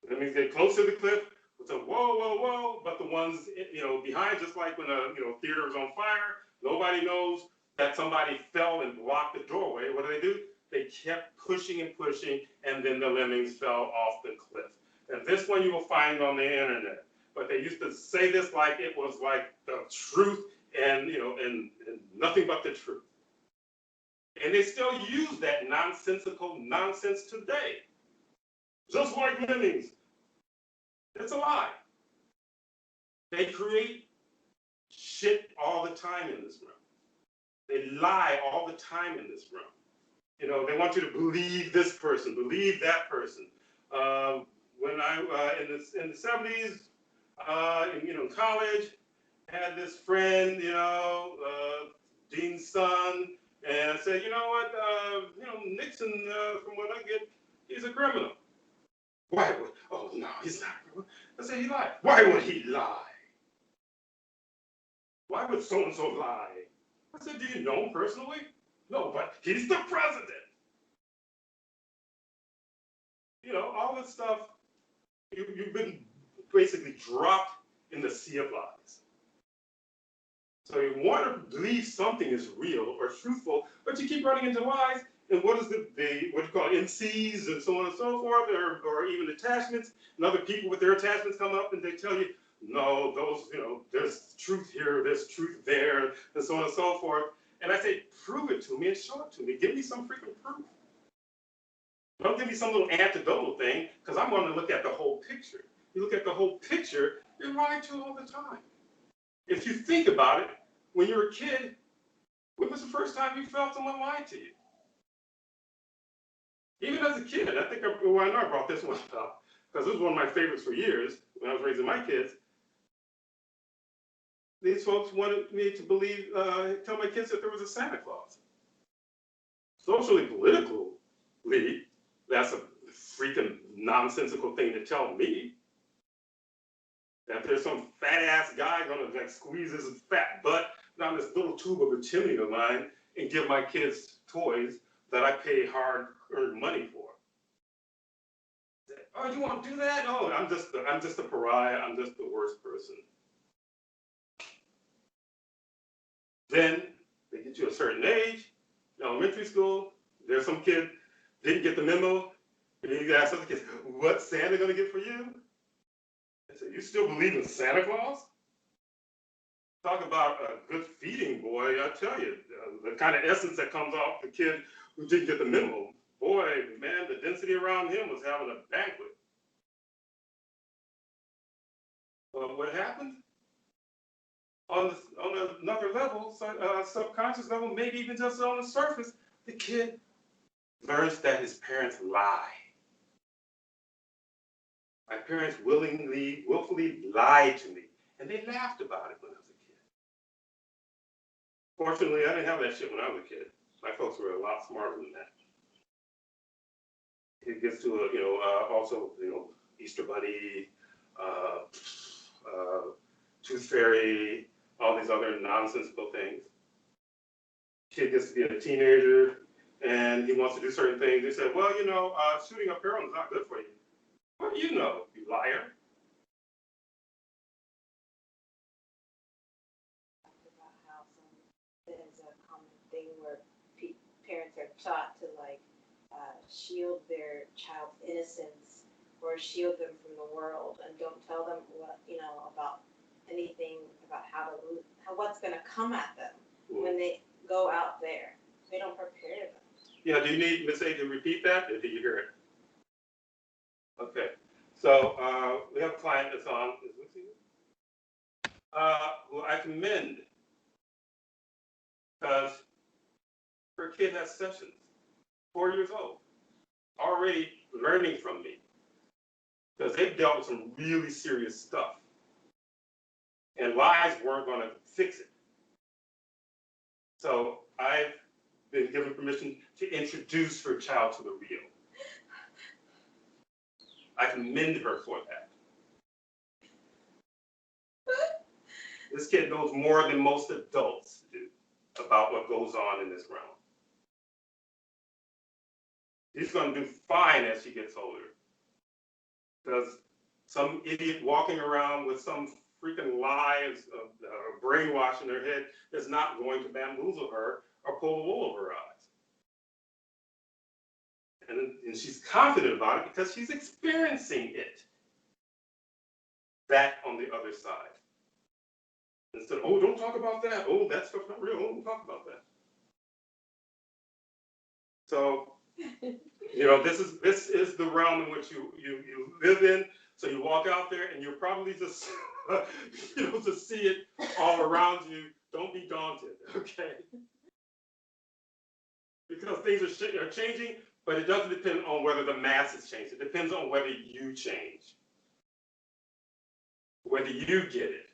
The lemmings get close to the cliff, it's a whoa, whoa, whoa, but the ones, you know, behind, just like when a, you know, theater is on fire, nobody knows that somebody fell and blocked the doorway. What do? They kept pushing and pushing, and then the lemmings fell off the cliff. And this one you will find on the internet. But they used to say this like it was like the truth and, you know, and nothing but the truth. And they still use that nonsensical nonsense today. Just like lemmings. It's a lie. They create shit all the time in this realm. They lie all the time in this realm. You know, they want you to believe this person, believe that person. When I in the 70s, you know, in college, had this friend, you know, Dean's son, and I said, you know what, you know, Nixon, from what I get, he's a criminal. Why would? Oh no, he's not a criminal. I said he lied. Why would he lie? Why would so and so lie? I said, do you know him personally? No, but he's the president. You know, all this stuff, you've been basically dropped in the sea of lies. So you want to believe something is real or truthful, but you keep running into lies. And what is what you call NCs and so on and so forth, or even attachments, and other people with their attachments come up and they tell you, no, those, there's truth here, there's truth there, and so on and so forth. And I say, prove it to me and show it to me. Give me some freaking proof. Don't give me some little anecdotal thing, because I'm going to look at the whole picture. You look at the whole picture, you're lied to all the time. If you think about it, when you were a kid, when was the first time you felt someone lied to you? Even as a kid, I think I know I brought this one up, because it was one of my favorites for years when I was raising my kids. These folks wanted me to believe, tell my kids that there was a Santa Claus. Socially, politically, that's a freaking nonsensical thing to tell me. That there's some fat ass guy gonna like squeeze his fat butt down this little tube of a chimney of mine and give my kids toys that I pay hard-earned money for. Oh, you want to do that? Oh, I'm just a pariah. I'm just the worst person. Then they get you a certain age, elementary school. There's some kid didn't get the memo, and you ask other kids, "What's Santa gonna get for you?" I said, "You still believe in Santa Claus?" Talk about a good feeding boy, I tell you, the kind of essence that comes off the kid who didn't get the memo. Boy, man, the density around him was having a banquet. But what happened? On another level, subconscious level, maybe even just on the surface, the kid learns that his parents lie. My parents willfully lied to me, and they laughed about it when I was a kid. Fortunately, I didn't have that shit when I was a kid. My folks were a lot smarter than that. It gets to also Easter Bunny, Tooth Fairy, all these other nonsensical things. Kid gets to be a teenager and he wants to do certain things. They say, well, shooting up heroin is not good for you. What do you know, you liar? About how there's a common thing where parents are taught to shield their child's innocence or shield them from the world and don't tell them about anything about what's going to come at them when they go out there. They don't prepare them. Yeah, do you need Miss A to repeat that, or did you hear it? Okay, so we have a client that's on, who I commend because her kid has sessions, 4 years old, already learning from me because they've dealt with some really serious stuff. And lies weren't going to fix it. So I've been given permission to introduce her child to the real. I commend her for that. This kid knows more than most adults do about what goes on in this realm. She's going to do fine as she gets older. Because some idiot walking around with some freaking lies of brainwash in her head is not going to bamboozle her or pull the wool over her eyes. And she's confident about it because she's experiencing it. That on the other side. Instead of, oh, don't talk about that. Oh, that stuff's not real. Oh, don't talk about that. So, this is the realm in which you live in. So you walk out there and you'll probably just, to see it all around you. Don't be daunted, okay? Because things are changing, but it doesn't depend on whether the masses change. It depends on whether you change, whether you get it.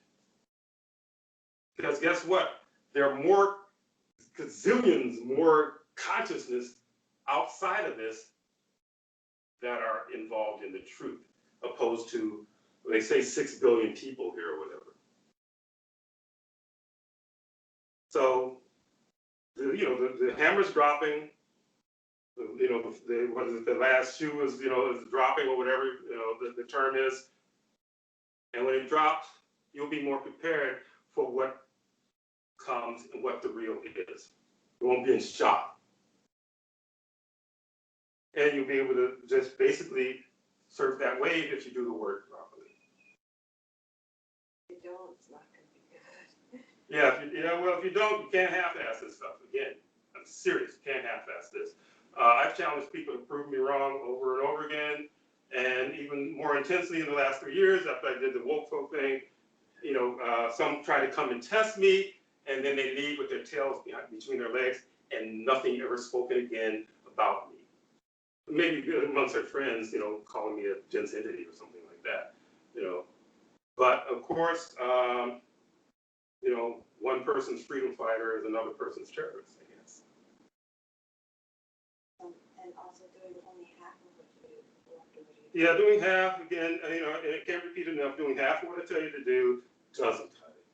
Because guess what? There are more gazillions more consciousness outside of this that are involved in the truth, opposed to, they say 6 billion people here or whatever. So, the hammer's dropping. What is it? The last shoe is dropping or whatever the term is. And when it drops, you'll be more prepared for what comes and what the real is. You won't be in shock. And you'll be able to just basically surf that wave if you do the work properly. you don't, it's not going to be good. Yeah, if you don't, you can't half-ass this stuff. Again, I'm serious. You can't half-ass this. I've challenged people to prove me wrong over and over again, and even more intensely in the last 3 years after I did the woke folk thing. Some try to come and test me, and then they leave with their tails between their legs, and nothing ever spoken again about me. Maybe amongst their friends, calling me a dense entity or something like that. But of course, one person's freedom fighter is another person's terrorist, I guess. And also doing only half of what you do. Yeah, doing half, again, and it can't repeat enough, doing half of what I tell you to do doesn't cut it.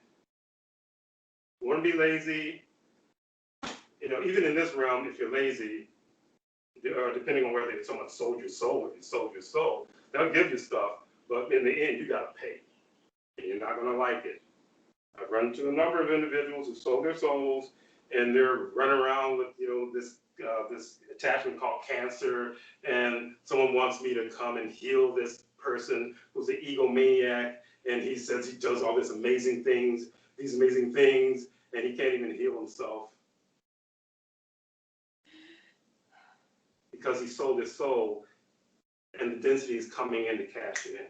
You want to be lazy, even in this realm, if you're lazy, depending on whether someone sold your soul or you sold your soul, they'll give you stuff, but in the end, you got to pay, and you're not going to like it. I've run into a number of individuals who sold their souls, and they're running around with this attachment called cancer, and someone wants me to come and heal this person who's an egomaniac, and he says he does all these amazing things, and he can't even heal himself because he sold his soul, and the density is coming in to cash it in.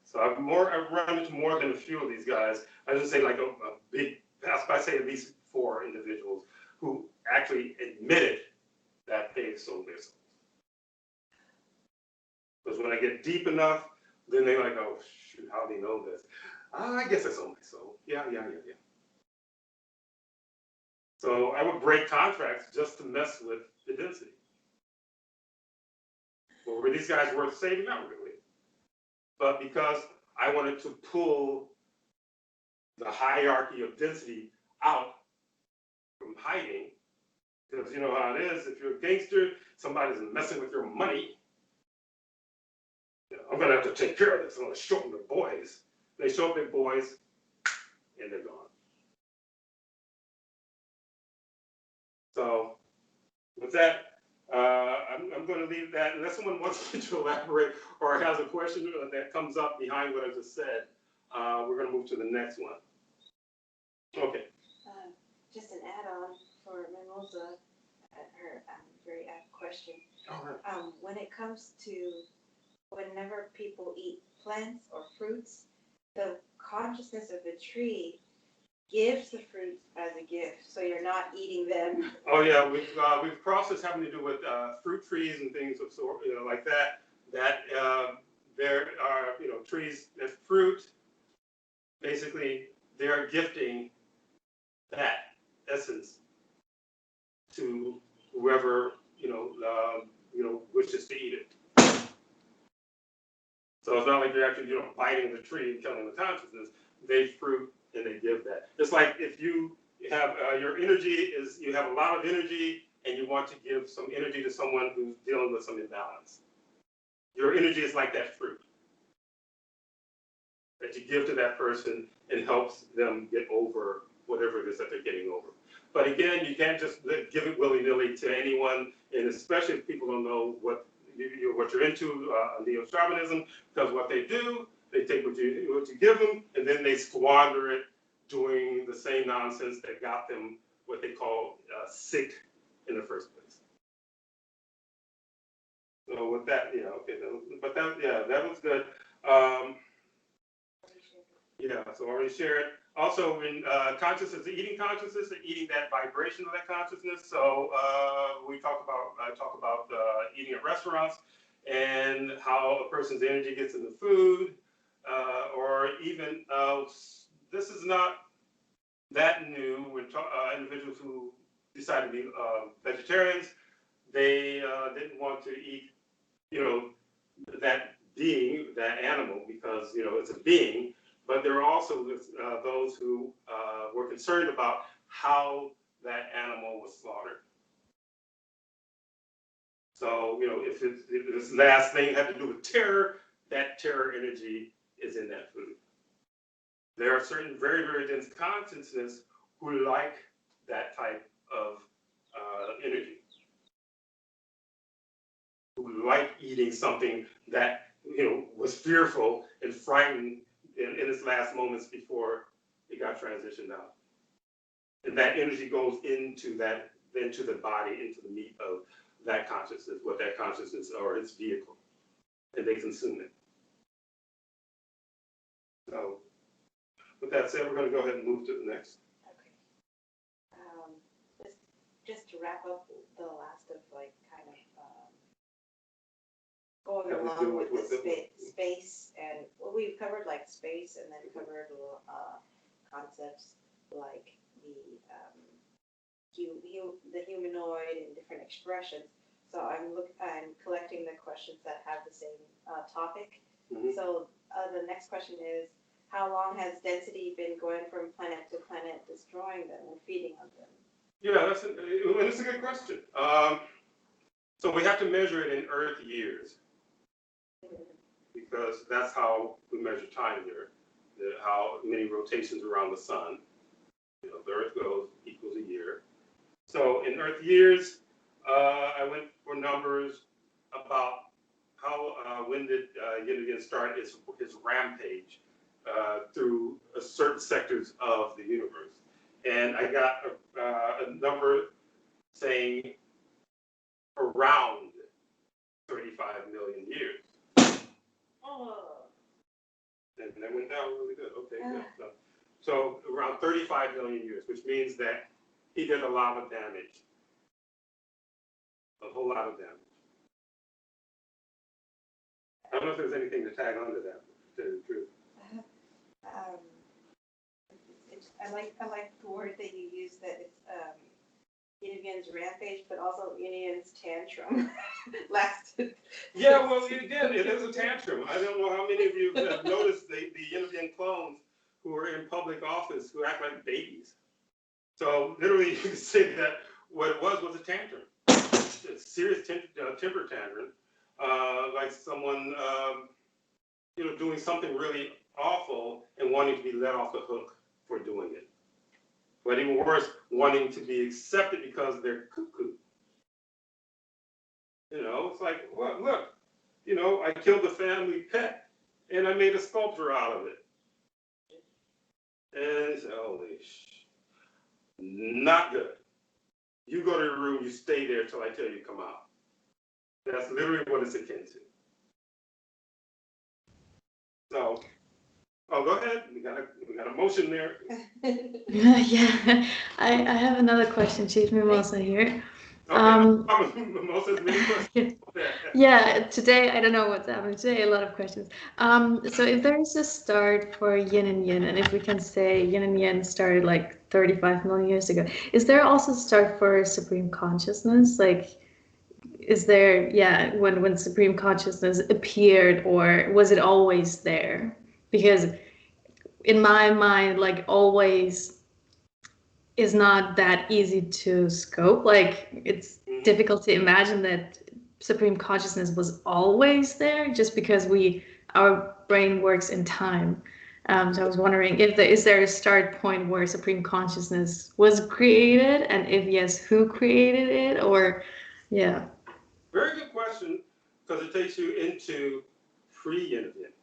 So I've run into more than a few of these guys. I just say like a big, I say at least 4 individuals who actually admitted that they sold their souls. Because when I get deep enough, then they're like, oh, shoot, how do they know this? I guess I sold my soul. Yeah. So I would break contracts just to mess with the density. Well, were these guys worth saving? Not really. But because I wanted to pull the hierarchy of density out from hiding, because you know how it is, if you're a gangster, somebody's messing with your money, I'm going to have to take care of this. I'm going to show them the boys. They show up their boys, and they're gone. So with that, I'm going to leave that. Unless someone wants me to elaborate or has a question that comes up behind what I just said, we're going to move to the next one. Okay. Just an add-on for Mimosa, her very apt question. When it comes to whenever people eat plants or fruits, the consciousness of the tree gives the fruit as a gift, so you're not eating them. Oh yeah, we've process having to do with fruit trees and things of sort, like that. There are trees that fruit. Basically, they are gifting that essence to whoever wishes to eat it. So it's not like you're actually biting the tree and killing the consciousness. They fruit and they give that. It's like if you have your energy is you have a lot of energy and you want to give some energy to someone who's dealing with some imbalance. Your energy is like that fruit that you give to that person and helps them get over whatever it is that they're getting over. But again, you can't just give it willy-nilly to anyone, and especially if people don't know what you're into, neo-shamanism, because what they do, they take what you give them, and then they squander it doing the same nonsense that got them what they call sick in the first place. So with that, that was good. So I already shared. Also, in consciousness, eating consciousness, and eating that vibration of that consciousness. So I talk about eating at restaurants and how a person's energy gets in the food, or even this is not that new. When individuals who decide to be vegetarians, they didn't want to eat, that being, that animal, because it's a being. But there are also those who were concerned about how that animal was slaughtered. So, if this last thing had to do with terror, that terror energy is in that food. There are certain very, very dense consciousness who like that type of energy, who like eating something that, was fearful and frightened in its last moments before it got transitioned out. And that energy goes into the body, into the meat of that consciousness, what that consciousness or its vehicle, and they consume it. So, with that said, we're going to go ahead and move to the next. Okay. Just to wrap up the last of kind of going along with the space, and we've covered space, and then covered little concepts like the humanoid and different expressions. So I'm collecting the questions that have the same topic. Mm-hmm. So the next question is, how long has density been going from planet to planet, destroying them and feeding on them? Yeah, that's a good question. So we have to measure it in Earth years, because that's how we measure time here. How many rotations around the sun, the Earth goes equals a year. So in Earth years, I went for numbers about how when did Yin start its rampage through certain sectors of the universe, and I got a number saying around 35 million years. Oh. And that went down really good. Okay, good. So around 35 million years, which means that he did a lot of damage. A whole lot of damage. I don't know if there's anything to tag onto that, to tell you the truth. I like the word that you used, that it's Yin rampage, but also Yin's tantrum lasted. Yeah, well, again, it is a tantrum. I don't know how many of you have noticed the Yin clones who are in public office who act like babies. So literally, you can say that what it was a tantrum, a serious temper tantrum, like someone doing something really awful and wanting to be let off the hook for doing it. But even worse, wanting to be accepted because they're cuckoo. It's like, well, look, I killed a family pet and I made a sculpture out of it. And it's holy not good. You go to your room, you stay there till I tell you to come out. That's literally what it's akin to. So, go ahead. We got a motion there. Yeah, I have another question, Chief Mimosa here. Mimosa's many questions. Yeah, today, I don't know what's happening today, a lot of questions. So if there is a start for Yin and Yin, and if we can say Yin and Yin started 35 million years ago, is there also a start for Supreme Consciousness? Is there, when Supreme Consciousness appeared, or was it always there? Because in my mind, always is not that easy to scope. It's difficult to imagine that Supreme Consciousness was always there, just because our brain works in time. So I was wondering, is there a start point where Supreme Consciousness was created, and if yes, who created it? Or, yeah. Very good question, because it takes you into pre-Yin of Yin.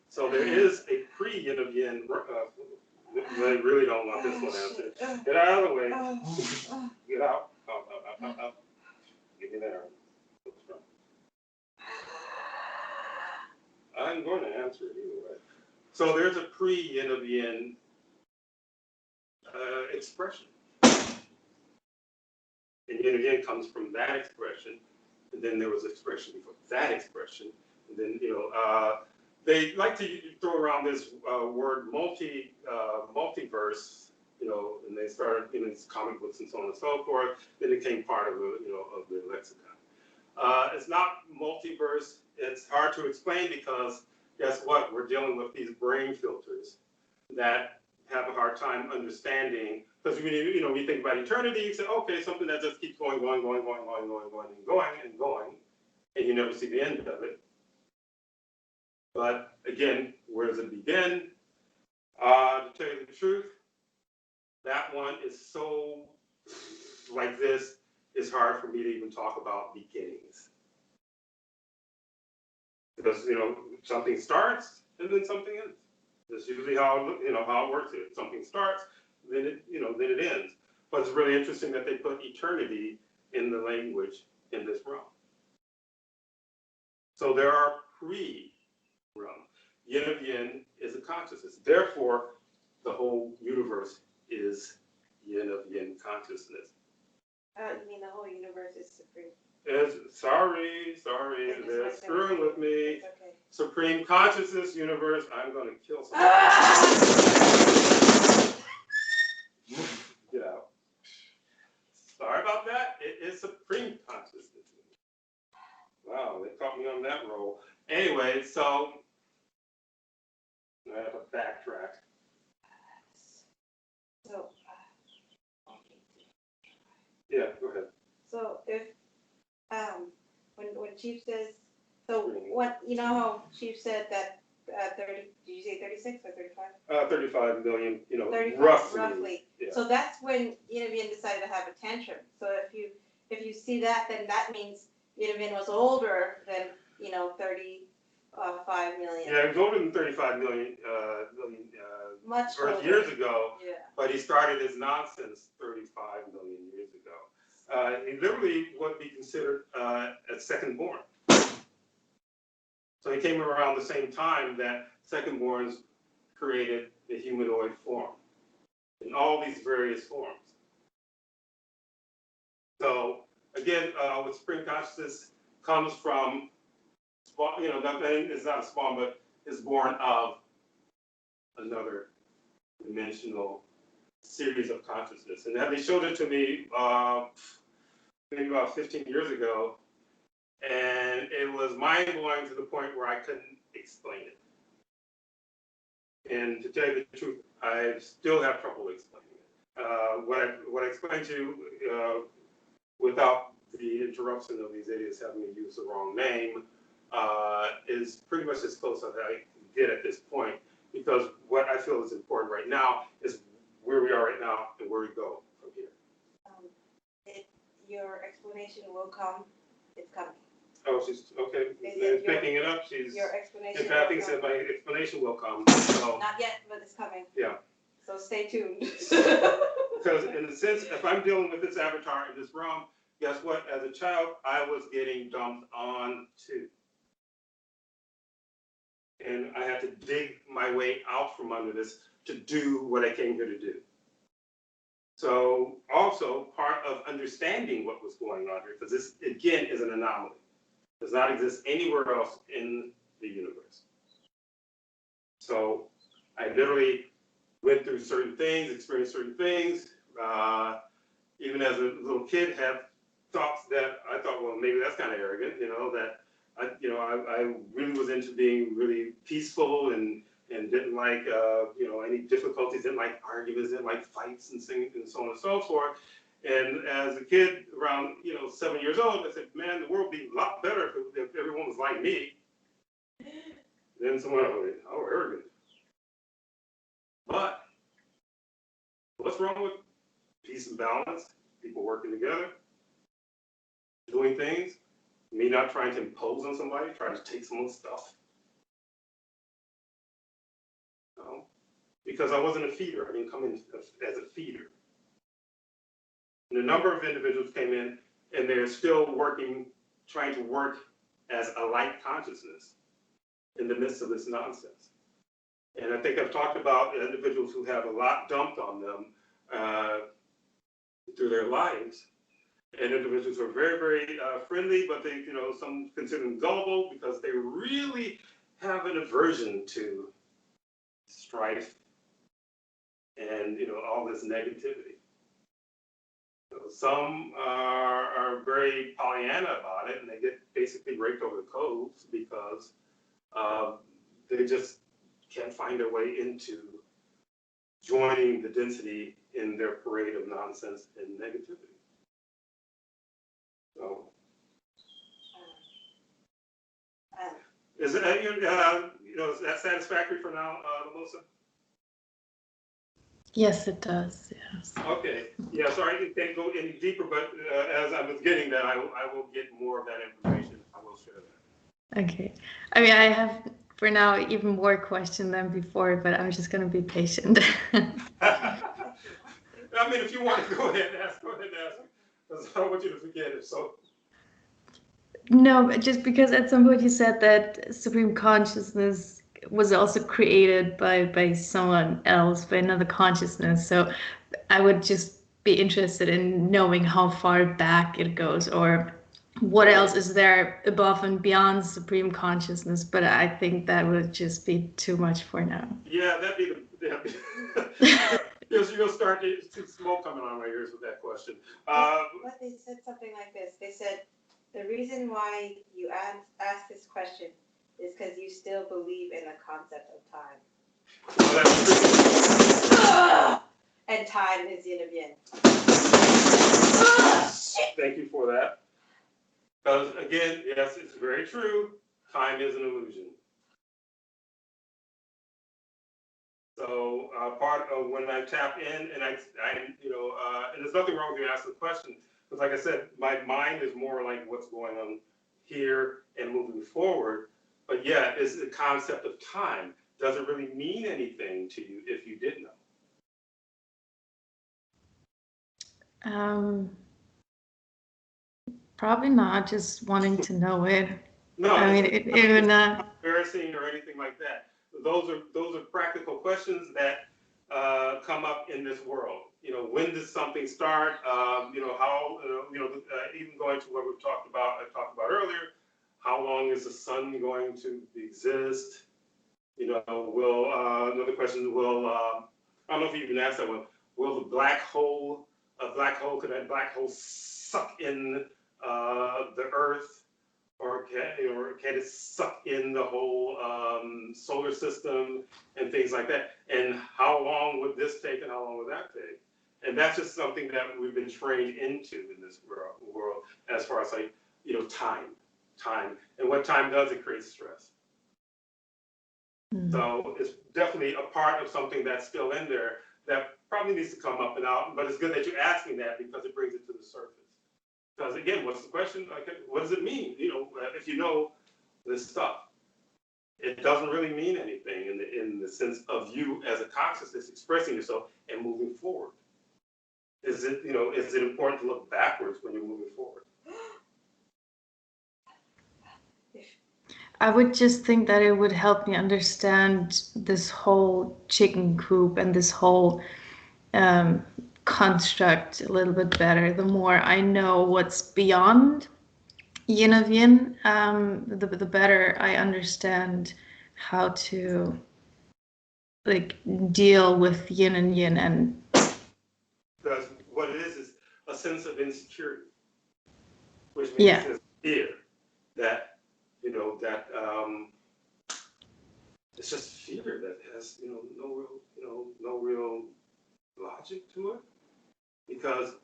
So there is a pre-Yin of Yin. They really don't want this one answered. Get out of the way. Get out. Out. Give me that arm. I'm going to answer it either way. So there's a pre-Yin of Yin expression. And Yin of Yin comes from that expression. And then there was expression before that expression. And then, they like to throw around this word multiverse, and they started in these comic books and so on and so forth. Then it became part of the lexicon. It's not multiverse. It's hard to explain because guess what? We're dealing with these brain filters that have a hard time understanding. Because when you think about eternity, you say, okay, something that just keeps going, and you never see the end of it. But again, where does it begin? To tell you the truth, that one is so like this, it's hard for me to even talk about beginnings. Because, something starts and then something ends. That's usually how how it works. If something starts, then it ends. But it's really interesting that they put eternity in the language in this realm. So there are pre-realms. Yin of yin is a consciousness. Therefore, the whole universe is yin of yin consciousness. You mean the whole universe is supreme? Sorry, they're screwing with me. It's okay. Supreme consciousness universe. I'm going to kill someone. Get out. Sorry about that. It is supreme consciousness. Wow, they caught me on that roll. Anyway, so I have to backtrack. So, Yeah, go ahead. so if when Chief says, so what, you know how Chief said that 30, did you say 36 or 35? 35 million, 35, roughly. Yeah. So that's when Yinavin decided to have a tantrum. So if you see that, then that means Yinavin was older than 35 million. Yeah, he was older than 35 million, Much Earth older. years ago, Yeah. but he started his nonsense 35 million years ago. He literally would be considered a second born. So he came around the same time that second-borns created the humanoid form in all these various forms. So again, with supreme consciousness comes from, nothing is not a spawn, but is born of another dimensional series of consciousness. And they showed it to me maybe about 15 years ago. And it was mind-blowing to the point where I couldn't explain it. And to tell you the truth, I still have trouble explaining it. What I explained to you without the interruption of these idiots having me use the wrong name is pretty much as close as I can get at this point, because what I feel is important right now is where we are right now and where we go from here. Your explanation will come. It's coming. Oh, she's okay. Is Picking it up. She's. Your explanation. In fact, I think said my explanation will come. So. Not yet, but it's coming. Yeah. So stay tuned. Because in a sense, if I'm dealing with this avatar in this realm, guess what? As a child, I was getting dumped on too. And I had to dig my way out from under this to do what I came here to do. So also part of understanding what was going on here, because this again is an anomaly. Does not exist anywhere else in the universe. So I literally went through certain things, experienced certain things. Even as a little kid, had thoughts that I thought, well, maybe that's kind of arrogant, that I really was into being really peaceful and didn't like any difficulties, didn't like arguments, didn't like fights and things and so on and so forth. And as a kid, around 7 years old, I said, man, the world would be a lot better if everyone was like me. Then someone else, oh, arrogant. But what's wrong with peace and balance, people working together, doing things, me not trying to impose on somebody, trying to take someone's stuff? No, because I wasn't a feeder. I didn't come in as a feeder. And a number of individuals came in, and they're still working, trying to work as a light consciousness in the midst of this nonsense. And I think I've talked about individuals who have a lot dumped on them through their lives, and individuals who are very, very friendly, but they, some consider them gullible because they really have an aversion to strife and all this negativity. Some are very Pollyanna about it, and they get basically raked over the coals because they just can't find their way into joining the density in their parade of nonsense and negativity. So, is that satisfactory for now, Melissa? Yes, it does. Yes. Okay. Yeah. Sorry, I can't go any deeper, but as I was getting that, I will get more of that information. I will share that. Okay. I mean, I have for now even more question than before, but I'm just gonna be patient. I mean, if you want to go ahead and ask, go ahead and ask. Because I don't want you to forget it. So, No, just because at some point you said that supreme consciousness was also created by someone else, by another consciousness. So I would just be interested in knowing how far back it goes, or what else is there above and beyond supreme consciousness. But I think that would just be too much for now. yeah, that'd be you'll start to see smoke coming on my ears with that question. But they said something like this. They said, the reason why you asked this question is because you still believe in the concept of time. Well, that's true. And time is yin and yin. Thank you for that. Because again, yes, it's very true. Time is an illusion. So part of when I tap in and I and there's nothing wrong with you asking the question, because like I said, my mind is more like what's going on here and moving forward. But yeah, is the concept of time doesn't really mean anything to you if you did know. Probably not. Just wanting to know it. No, I mean, even embarrassing or anything like that. Those are practical questions that come up in this world. When does something start? How? Even going to what I talked about earlier. How long is the sun going to exist? Will another question? Will I don't know if you even asked that one. Will a black hole could that black hole suck in the Earth? Or can it suck in the whole solar system and things like that? And how long would this take and how long would that take? And that's just something that we've been trained into in this world as far as time. And what time does, it creates stress. So it's definitely a part of something that's still in there that probably needs to come up and out. But it's good that you're asking that because it brings it to the surface. Because again, what's the question? What does it mean? If you know this stuff, it doesn't really mean anything in the sense of you as a consciousness expressing yourself and moving forward. Is it important to look backwards when you're moving forward? I would just think that it would help me understand this whole chicken coop and this whole construct a little bit better. The more I know what's beyond yin of yin, the better I understand how to deal with yin and yin. And because what it is a sense of insecurity, which means there's fear that it's just fear that has no real logic to it. Because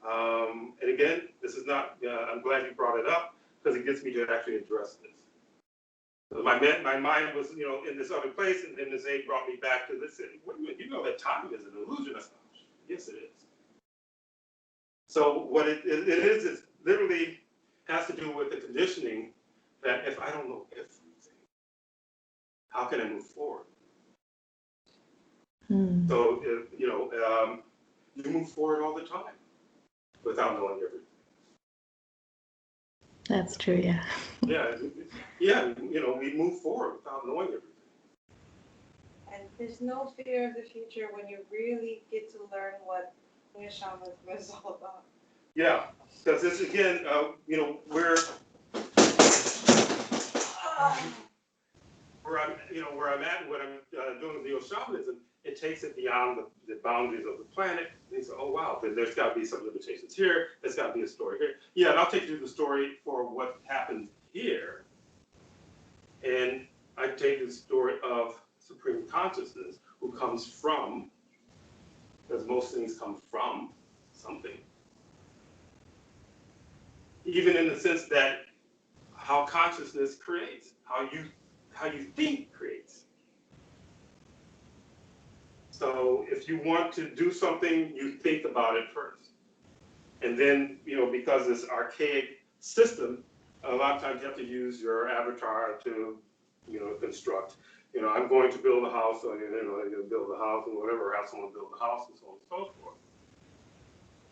and again, this is not. I'm glad you brought it up because it gets me to actually address this. So my mind was in this other place, and then this aid brought me back to this. Wait a minute, that time is an illusion. Yes, it is. So what it is literally has to do with the conditioning that if I don't know everything, how can I move forward? So you move forward all the time without knowing everything. That's true, yeah. Yeah, we move forward without knowing everything. And there's no fear of the future when you really get to learn what shamanism is all about. Yeah, because this again, where I'm at and what I'm doing with neo-shamanism, it takes it beyond the boundaries of the planet. And you say, oh wow, there's got to be some limitations here. There's got to be a story here. Yeah, and I'll take you through the story for what happens here. And I take you the story of Supreme Consciousness, who comes from, because most things come from something. Even in the sense that how consciousness creates, how you think creates. So if you want to do something, you think about it first. And then, because this archaic system, a lot of times you have to use your avatar to construct. I'm going to build a house, so, I'm going to build a house and whatever, or have someone build a house and so on and so forth.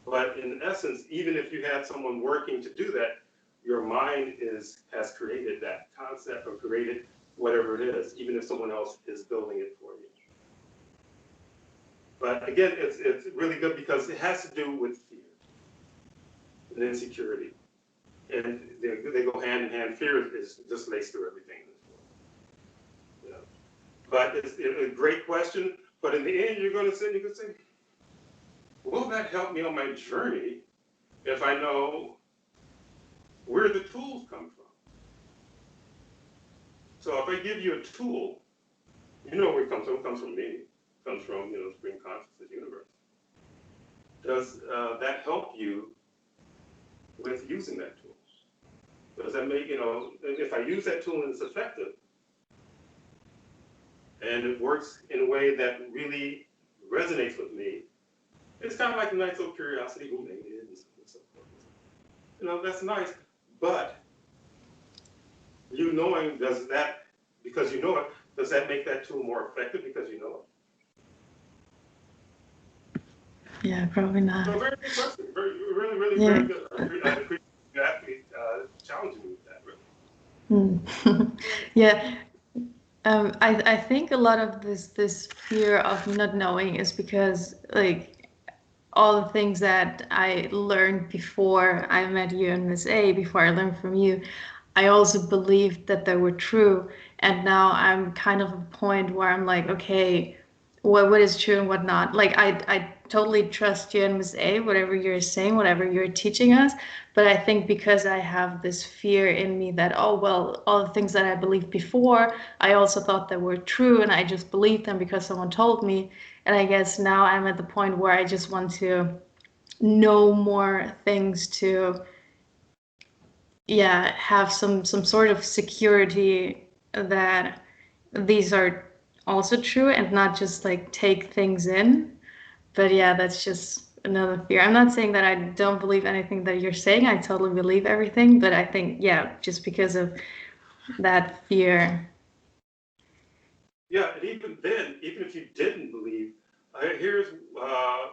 But in essence, even if you had someone working to do that, your mind has created that concept or created whatever it is, even if someone else is building it for you. But again, it's really good because it has to do with fear and insecurity. And they go hand in hand. Fear is just laced through everything. But it's a great question. But in the end, you can say, will that help me on my journey if I know where the tools come from? So if I give you a tool, you know where it comes from. It comes from me. It comes from, Supreme Consciousness Universe. Does that help you with using that tool? Does that make, if I use that tool and it's effective, and it works in a way that really resonates with me, it's kind of like a nice little curiosity, who made it, and so forth. That's nice, but knowing, does that, because you know it, does that make that tool more effective because you know it? Yeah, probably not. So very good question. Really very good. I appreciate you actually challenging me with that, really. Yeah. I think a lot of this fear of not knowing is because all the things that I learned before I met you and Miss A, before I learned from you, I also believed that they were true. And now I'm kind of at a point where I'm like, okay, what is true and what not? I totally trust you and Miss A, whatever you're saying, whatever you're teaching us. But I think because I have this fear in me that, oh, well, all the things that I believed before, I also thought they were true, and I just believed them because someone told me. And I guess now I'm at the point where I just want to know more things to, have some sort of security that these are also true and not just take things in. But yeah, that's just another fear. I'm not saying that I don't believe anything that you're saying. I totally believe everything, but I think, just because of that fear. Yeah, and even then, even if you didn't believe, here's how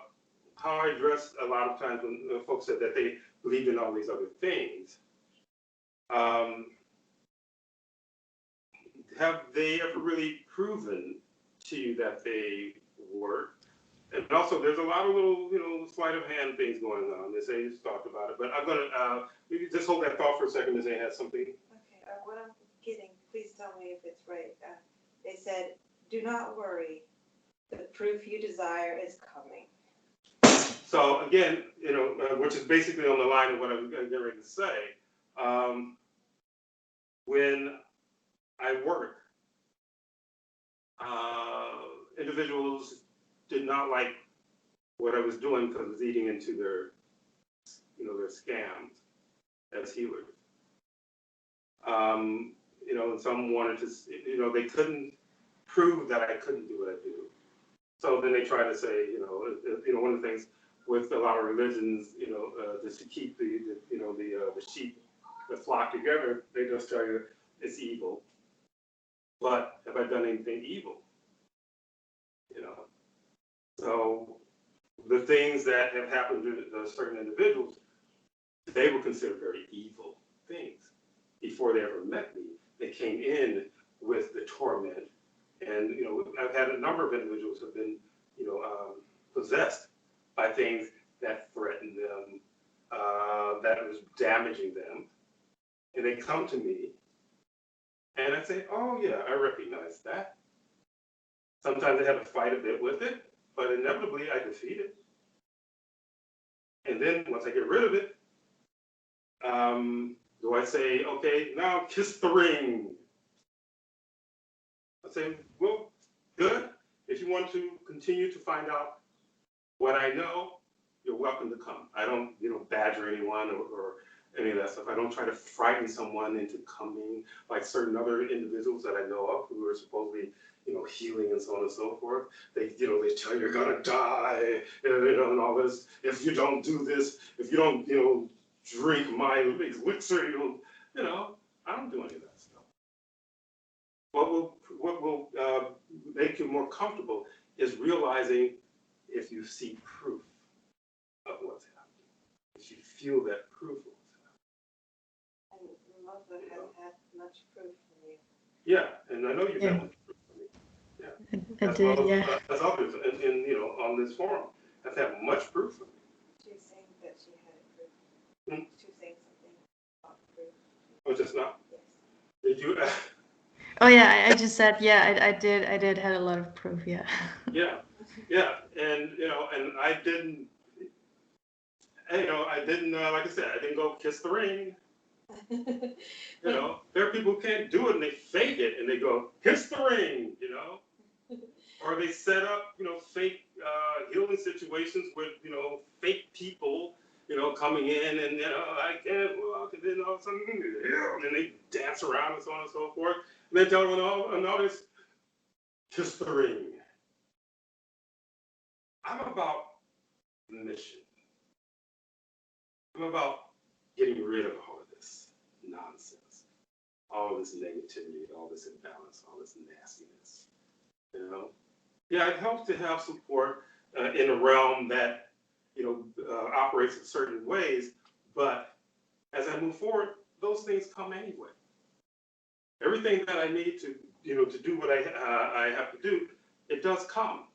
I address a lot of times when folks said that they believed in all these other things. Have they ever really proven to you that they work? And also, there's a lot of little, sleight of hand things going on. They say just talked about it, but I'm gonna maybe just hold that thought for a second. Ms. A has something. Okay, what I'm getting, please tell me if it's right. They said, do not worry, the proof you desire is coming. So again, which is basically on the line of what I'm getting ready to say. When I work, individuals did not like what I was doing because it was eating into their scams as healers. And some wanted to, they couldn't prove that I couldn't do what I do. So then they try to say, one of the things with a lot of religions, just to keep the sheep, the flock together, they just tell you it's evil. But have I done anything evil? So the things that have happened to certain individuals, they were considered very evil things before they ever met me. They came in with the torment, and I've had a number of individuals who have been, possessed by things that threatened them, that was damaging them, and they come to me, and I say, oh yeah, I recognize that. Sometimes I have to fight a bit with it, but inevitably I defeat it. And then once I get rid of it, do I say, okay, now kiss the ring? I say, well, good. If you want to continue to find out what I know, you're welcome to come. I don't, badger anyone or any of that stuff. I don't try to frighten someone into coming, like certain other individuals that I know of who are supposedly, healing and so on and so forth. They tell you you're gonna die, and all this. If you don't do this, if you don't, drink my elixir, I don't do any of that stuff. what will make you more comfortable is realizing if you see proof of what's happening, if you feel that proof of what's happening. And Mother hasn't had much proof from you. Yeah, and I know you've Yeah. got much proof from me. Yeah. I did, well yeah. as others in on this forum have had much proof from me. She was saying that she had proof. Hmm? She was saying something about proof. Oh, just now? Yes. Did you? Oh yeah, I just said yeah. I did had a lot of proof. Yeah. Yeah, and and I didn't. I didn't. Like I said, I didn't go kiss the ring. There are people who can't do it and they fake it and they go kiss the ring. Or they set up, fake healing situations with, fake people, coming in and, I can't walk, and then all of a sudden, and then they dance around and so on and so forth. And they tell them, no, this, kiss the ring. I'm about mission. I'm about getting rid of all of this nonsense, all this negativity, all this imbalance, all this nastiness, Yeah, it helps to have support in a realm that, operates in certain ways. But as I move forward, those things come anyway. Everything that I need to, to do what I have to do, it does come.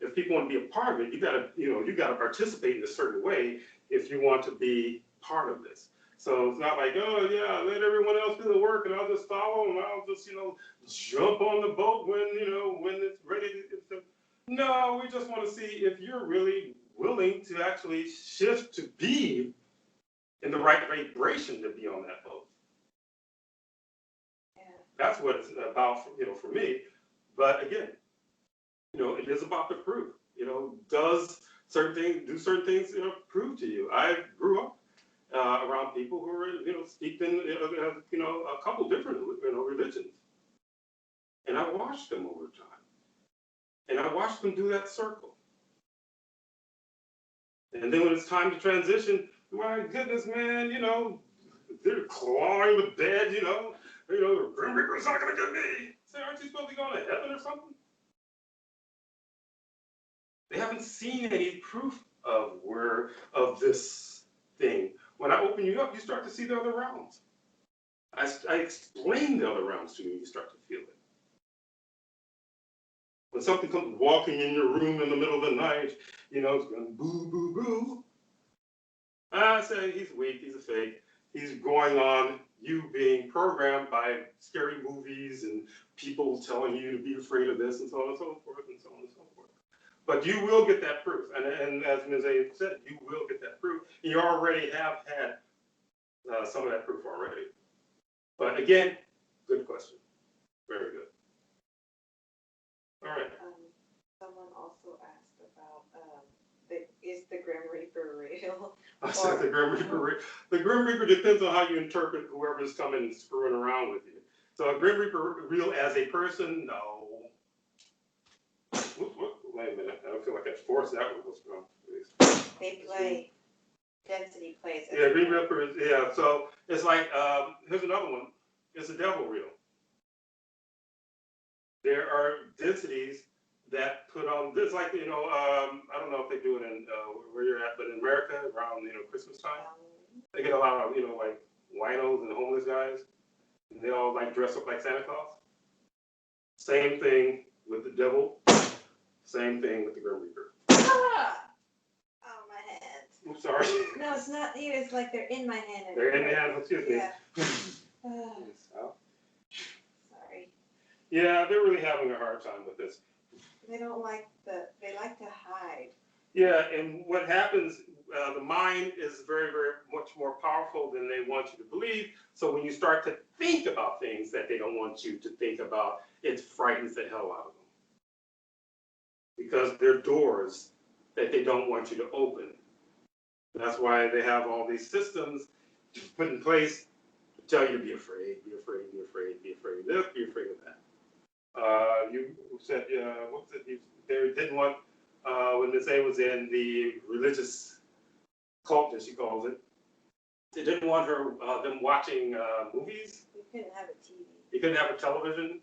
If people want to be a part of it, you gotta participate in a certain way if you want to be part of this. So it's not like, oh yeah, let everyone else do the work and I'll just follow and I'll just, jump on the boat when it's ready to. No, we just want to see if you're really willing to actually shift to be in the right vibration to be on that boat. Yeah. That's what it's about, for me. But again, it is about the proof. Do certain things, prove to you? I grew up around people who were, steeped in, a couple different, religions, and I watched them over time. And I watched them do that circle. And then when it's time to transition, my goodness, man, they're clawing the bed, the Grim Reaper's not going to get me. Say, aren't you supposed to be going to heaven or something? They haven't seen any proof of this thing. When I open you up, you start to see the other realms. I explain the other realms to you, you start to feel it. When something comes walking in your room in the middle of the night, it's going boo, boo, boo. I say he's weak, he's a fake. He's going on you being programmed by scary movies and people telling you to be afraid of this and so on and so forth and so on and so forth. But you will get that proof. And as Ms. A said, you will get that proof. You already have had some of that proof already. But again, good question. Very good. All right. Someone also asked about is the Grim Reaper real? I said the Grim Reaper. The Grim Reaper depends on how you interpret whoever's coming and screwing around with you. So a Grim Reaper real as a person? No. Wait a minute. I don't feel like I forced that one. What's wrong? They play density plays. Yeah, Grim Reaper is, yeah. So it's like, here's another one. Is the devil real? There are densities that put on this, like, I don't know if they do it in where you're at, but in America around, Christmas time, they get a lot of, like winos and homeless guys, and they all like dress up like Santa Claus. Same thing with the devil, same thing with the Grim Reaper. Ah! Oh, my hand. I'm sorry. No, it's not you. It's like they're in my hand. They're in the hand, excuse me. Yeah. Sorry. Yeah, they're really having a hard time with this. They like to hide. Yeah, and what happens, the mind is very, very much more powerful than they want you to believe. So when you start to think about things that they don't want you to think about, it frightens the hell out of them. Because they're doors that they don't want you to open. That's why they have all these systems put in place to tell you to be afraid, be afraid, be afraid, be afraid of this, be afraid of that. You said, what was it? They didn't want, when Ms. A was in the religious cult, as she calls it, they didn't want her them watching movies. You couldn't have a TV. You couldn't have a television.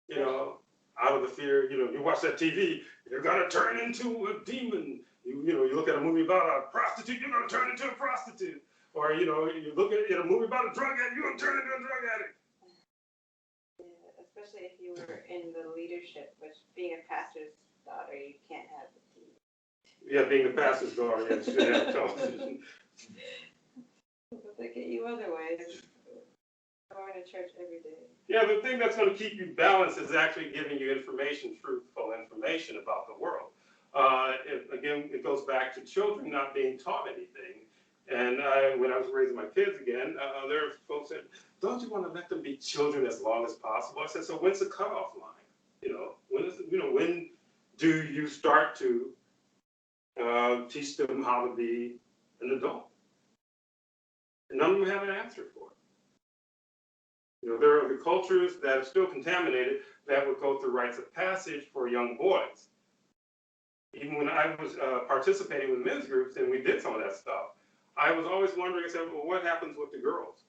you know, out of the fear, you know, you watch that TV, you're gonna turn into a demon. You know, you look at a movie about a prostitute, you're gonna turn into a prostitute. Or, you know, you look at a movie about a drug addict, you're gonna turn into a drug addict. Yeah, especially if you were in the leadership, which being a pastor's daughter, you can't have the TV. Yeah, being the pastor's daughter, yeah, you should have television. But they get you other ways. Going to church every day. Yeah, the thing that's going to keep you balanced is actually giving you information, truthful information about the world. Again, it goes back to children not being taught anything. And when I was raising my kids again, there are folks that, don't you want to let them be children as long as possible? I said, so when's the cutoff line? You know, when do you start to teach them how to be an adult? And none of them have an answer for it. You know, there are the cultures that are still contaminated that would go through rites of passage for young boys. Even when I was participating with men's groups and we did some of that stuff, I was always wondering, I said, well, what happens with the girls?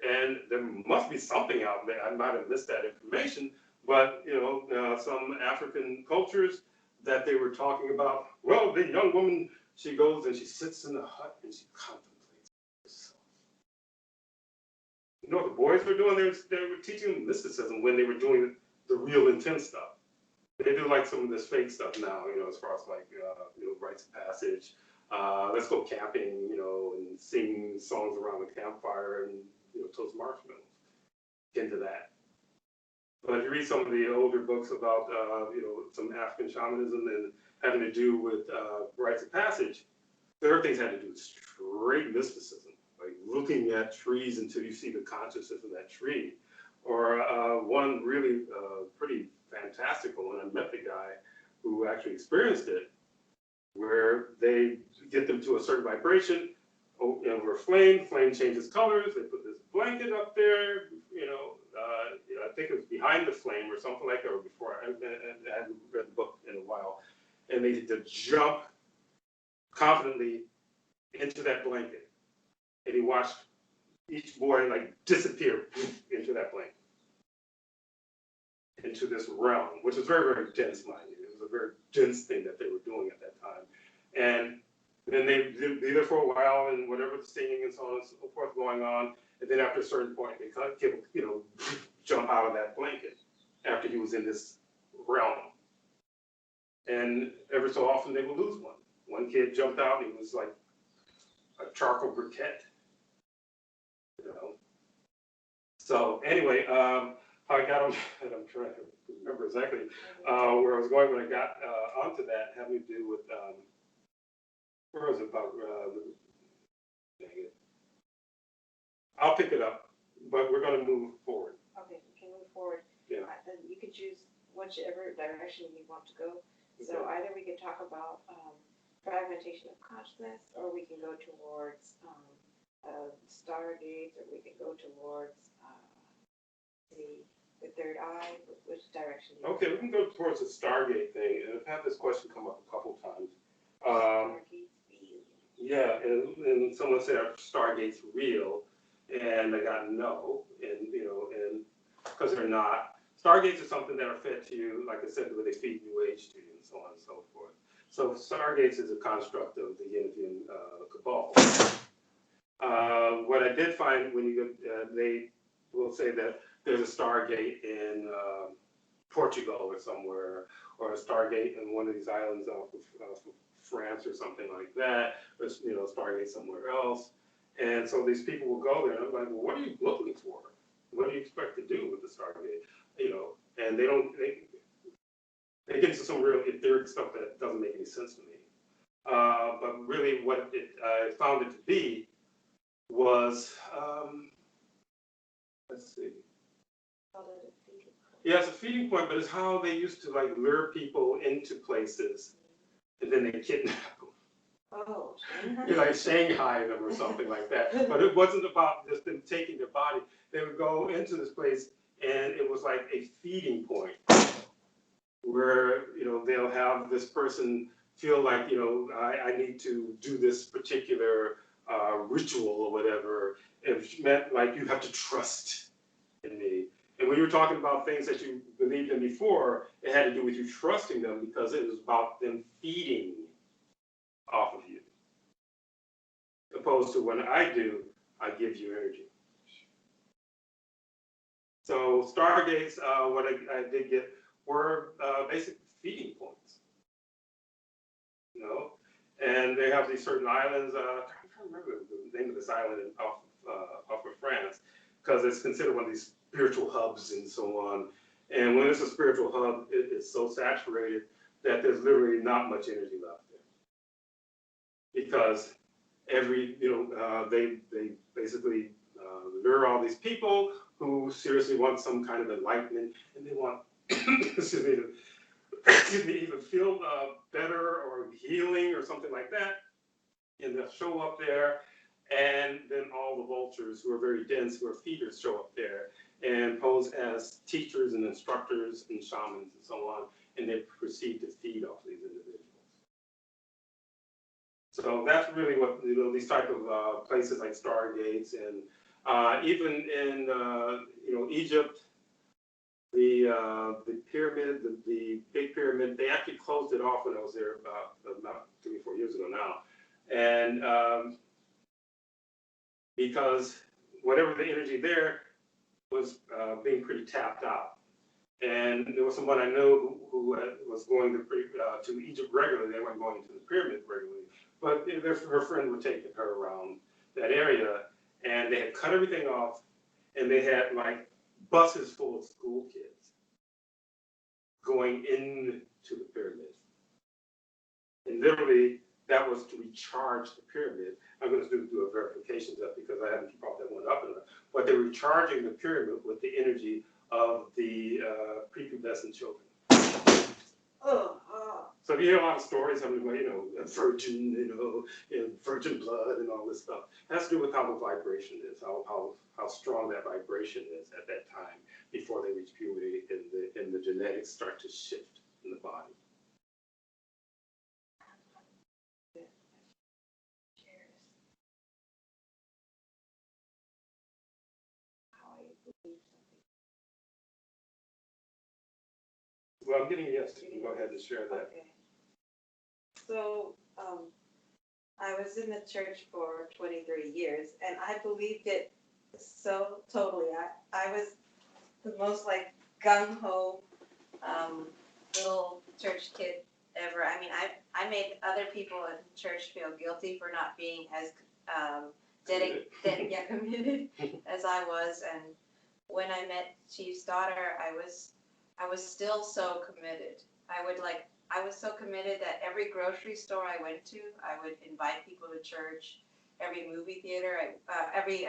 And there must be something out there. I might have missed that information, but, you know, some African cultures that they were talking about, well, the young woman, she goes and she sits in the hut and she contemplates herself. You know what the boys were doing? They were teaching them mysticism when they were doing the real intense stuff. They do like some of this fake stuff now, you know, as far as like, you know, rites of passage. Let's go camping, you know, and sing songs around the campfire and, you know, toast marshmallows. Into that. But if you read some of the older books about, you know, some African shamanism and having to do with rites of passage, there are things that had to do with straight mysticism. Like looking at trees until you see the consciousness of that tree. Or one really pretty fantastic one, I met the guy who actually experienced it, where they get them to a certain vibration, over a flame changes colors, they put this blanket up there, you know, I think it was behind the flame or something like that, or before, I hadn't read the book in a while, and they had to jump confidently into that blanket. And he watched each boy like disappear into that blanket, into this realm, which was very, very dense, mind you. It was a very dense thing that they were doing at that time. And then they'd be there for a while and whatever the singing and so on and so forth going on. And then after a certain point, they kind of, you know, jump out of that blanket after he was in this realm. And every so often they would lose one. One kid jumped out and he was like a charcoal briquette. You know. So anyway, how I got on, and I'm trying to remember exactly where I was going when I got onto that, having to do with, where was it about, dang it. I'll pick it up, but we're going to move forward. Okay, we can move forward. Yeah. Then you can choose whichever direction you want to go. Okay. So either we can talk about fragmentation of consciousness, or we can go towards stargates, or we can go towards the third eye. Which direction? Okay, we can go towards the Stargate thing, and I've had this question come up a couple times. Yeah, and someone said, are Stargates real? And I got no, and you know, and because they're not. Stargates are something that are fed to you, like I said, where they feed New Age to you, and so on and so forth. So Stargates is a construct of the Indian cabal. What I did find when you go, they will say that there's a Stargate in Portugal or somewhere, or a Stargate in one of these islands off of France or something like that, or, you know, Stargate somewhere else. And so these people will go there, and I'm like, well, what are you looking for? What do you expect to do with the Stargate? You know, and they get into some real etheric stuff that doesn't make any sense to me. But really what I found it to be was, let's see. Yeah, it's a feeding point, but it's how they used to like lure people into places and then they kidnap them. Oh, You know, like Shanghai them or something like that. But it wasn't about just them taking their body. They would go into this place and it was like a feeding point where, you know, they'll have this person feel like, you know, I need to do this particular ritual or whatever. It meant like you have to trust in me. And when you were talking about things that you believed in before, it had to do with you trusting them because it was about them feeding off of you. Opposed to when I do, I give you energy. So stargates, what I did get were basic feeding points. You know, and they have these certain islands. I'm trying to remember the name of this island off of France, because it's considered one of these spiritual hubs and so on. And when it's a spiritual hub, it's so saturated that there's literally not much energy left there, because they basically lure all these people who seriously want some kind of enlightenment, and they want either feel better or healing or something like that, and they'll show up there, and then all the vultures who are very dense, who are feeders, show up there and pose as teachers and instructors and shamans and so on, and they proceed to feed off these individuals. So that's really what these type of places like stargates, and even in Egypt, the pyramid, the big pyramid, they actually closed it off when I was there about 3 or 4 years ago now, and because whatever the energy there was being pretty tapped out. And there was someone I know who was going to Egypt regularly. They weren't going to the pyramid regularly, but her friend were taking her around that area, and they had cut everything off, and they had like buses full of school kids going into the pyramid. And literally, that was to recharge the pyramid. I'm going to do a verification of that because I haven't brought that one up enough. But they're recharging the pyramid with the energy of the prepubescent children. So you hear a lot of stories, a virgin, virgin blood and all this stuff. It has to do with how the vibration is, how strong that vibration is at that time before they reach puberty, and the genetics start to shift in the body. Well, I'm getting a yes. You can go ahead and share that. Okay. So I was in the church for 23 years, and I believed it so totally. I was the most like gung-ho little church kid ever. I mean, I made other people in church feel guilty for not being as committed as I was. And when I met Chief's daughter, I was still so committed. I was so committed that every grocery store I went to, I would invite people to church. Every movie theater, every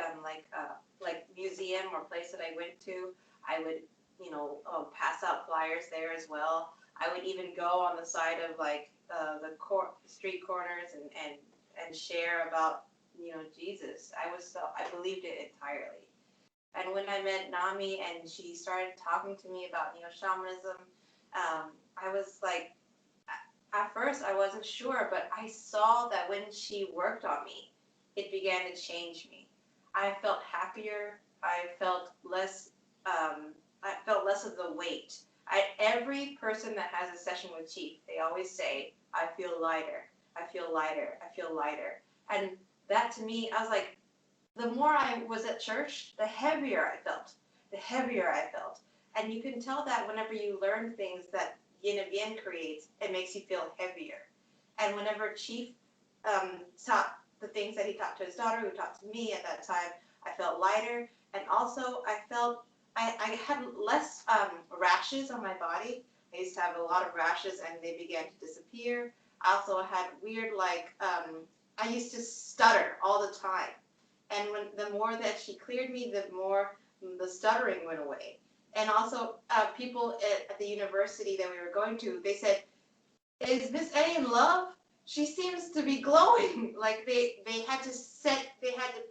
museum or place that I went to, I would pass out flyers there as well. I would even go on the side of the street corners and share about Jesus. I believed it entirely. And when I met Nami and she started talking to me about shamanism, I was like, at first I wasn't sure, but I saw that when she worked on me, it began to change me. I felt happier. I felt less of the weight. Every person that has a session with Chief, they always say, I feel lighter, I feel lighter, I feel lighter. And that to me, I was like, the more I was at church, the heavier I felt. And you can tell that whenever you learn things that Yin of Yin creates, it makes you feel heavier. And whenever Chief taught the things that he taught to his daughter, who taught to me at that time, I felt lighter. And also I felt I had less rashes on my body. I used to have a lot of rashes and they began to disappear. I also had weird, I used to stutter all the time. And the more that she cleared me, the more the stuttering went away. And also people at the university that we were going to, they said, is Miss A in love? She seems to be glowing. Like they had to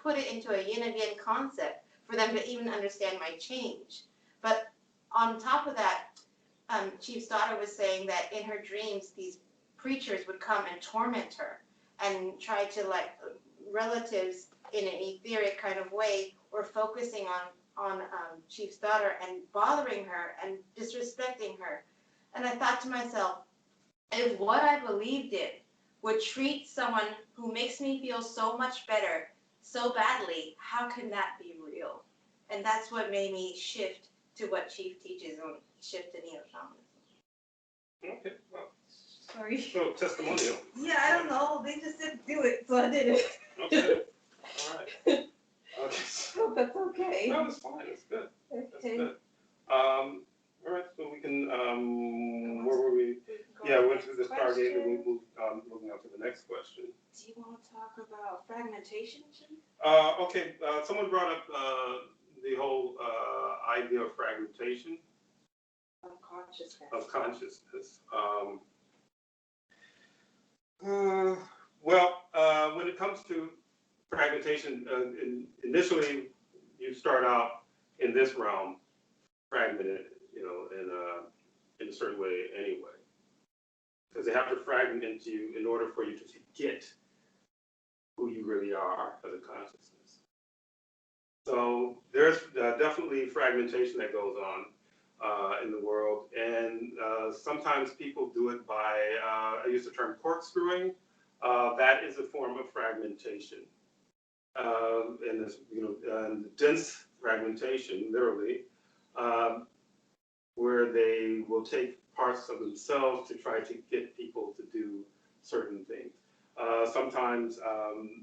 put it into a yin and yang concept for them to even understand my change. But on top of that, Chief's daughter was saying that in her dreams, these preachers would come and torment her and try to relatives in an etheric kind of way were focusing on Chief's daughter and bothering her and disrespecting her. And I thought to myself, if what I believed in would treat someone who makes me feel so much better so badly, how can that be real? And that's what made me shift to what Chief teaches on shift to neo-shamanism. Okay, well, Sorry. so testimonial. Yeah, I don't know. They just said do it, so I did it. Okay, all right. Okay. Hope that's okay. No, it's fine, it's good. That's Okay. good. All right, so we can, where were we? Yeah, we went through the Stargate, and we moved, moving on to the next question. Do you want to talk about fragmentation, Chief? Okay, someone brought up the whole idea of fragmentation Of consciousness. of consciousness. Well, when it comes to fragmentation, initially you start out in this realm fragmented, you know, in a certain way anyway, because they have to fragment you in order for you to forget who you really are as a consciousness. So there's definitely fragmentation that goes on in the world, and sometimes people do it by, I use the term corkscrewing. That is a form of fragmentation. And this, you know, dense fragmentation, literally, where they will take parts of themselves to try to get people to do certain things. Sometimes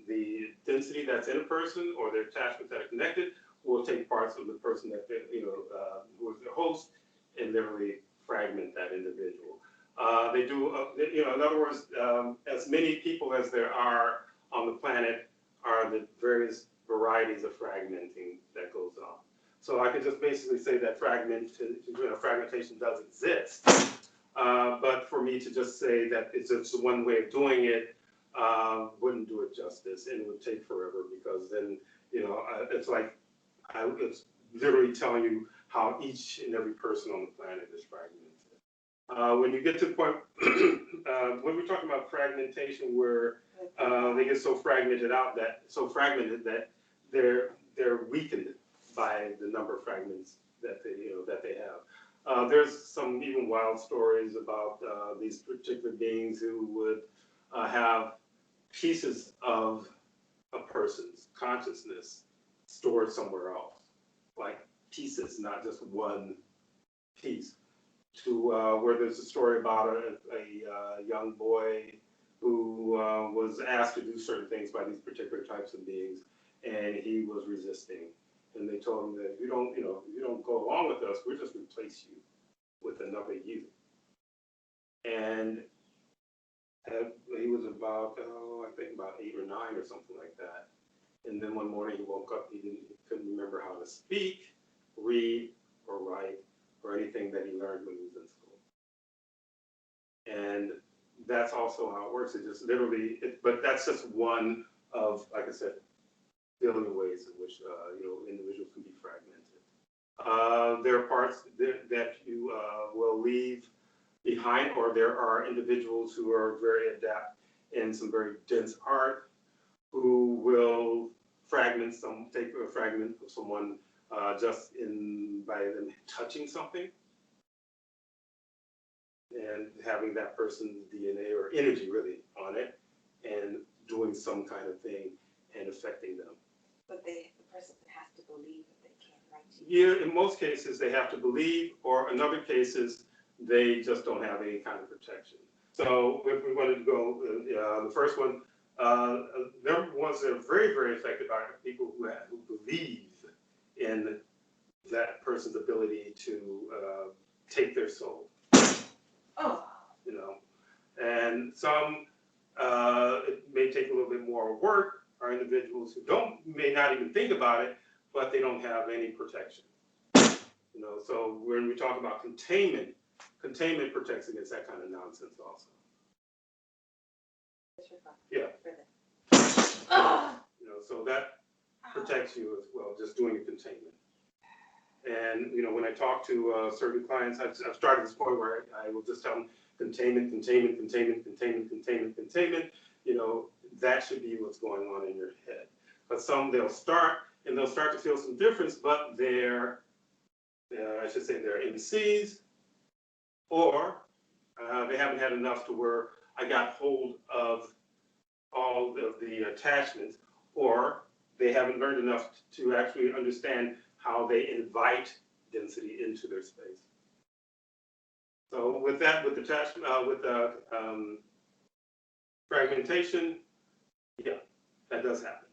the density that's in a person or their attachments that are connected will take parts of the person that they, you know, who is their host, and literally fragment that individual. They do, you know, in other words, as many people as there are on the planet are the various varieties of fragmenting that goes on. So I could just basically say that fragmentation does exist, but for me to just say that it's just one way of doing it wouldn't do it justice, and it would take forever, because then, you know, it's like, it's literally telling you how each and every person on the planet is fragmented. When you get to the point, when we're talking about fragmentation, where they get so fragmented that they're weakened by the number of fragments that they, you know, that they have. There's some even wild stories about these particular beings who would have pieces of a person's consciousness stored somewhere else, like pieces, not just one piece. To where there's a story about a young boy who was asked to do certain things by these particular types of beings, and he was resisting. And they told him that if you don't, you know, if you don't go along with us, we'll just replace you with another you. And he was about, I think about 8 or 9 or something like that. And then one morning he woke up, he couldn't remember how to speak, read, or write, or anything that he learned when he was in school. And that's also how it works. It just literally, but that's just one of, like I said, billion ways in which you know, individuals can be fragmented. There are parts that you will leave behind, or there are individuals who are very adept in some very dense art who will take a fragment of someone just by them touching something and having that person's DNA or energy really on it and doing some kind of thing and affecting them. But the person has to believe that they can't write to you. Yeah, in most cases they have to believe, or in other cases they just don't have any kind of protection. So if we wanted to go, the first one, there are ones that are very, very affected by people who believe in that person's ability to take their soul. Oh. You know, and some it may take a little bit more work. Are individuals who may not even think about it, but they don't have any protection. You know, so when we talk about containment protects against that kind of nonsense also. Yeah. You know, so that protects you as well, just doing a containment. And, you know, when I talk to certain clients, I've started this point where I will just tell them containment, containment, containment, containment, containment, containment. You know, that should be what's going on in your head. But some, they'll start and they'll start to feel some difference, but I should say they're NCs, or they haven't had enough to where I got hold of all of the attachments, or they haven't learned enough to actually understand how they invite density into their space. So with that, with attachment, with fragmentation, yeah, that does happen.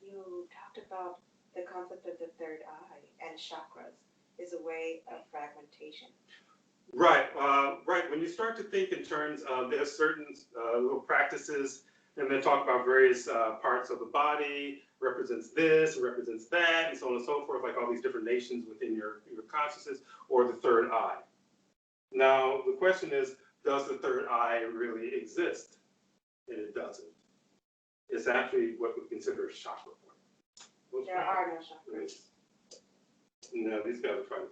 You talked about the concept of the third eye and chakras is a way of fragmentation. Right, right. When you start to think in terms of, there's certain little practices, and they talk about various parts of the body, represents this, represents that, and so on and so forth, like all these different nations within your consciousness, or the third eye. Now, the question is, does the third eye really exist? And it doesn't. It's actually what we consider a chakra point. There are no chakras. No, these guys are funny.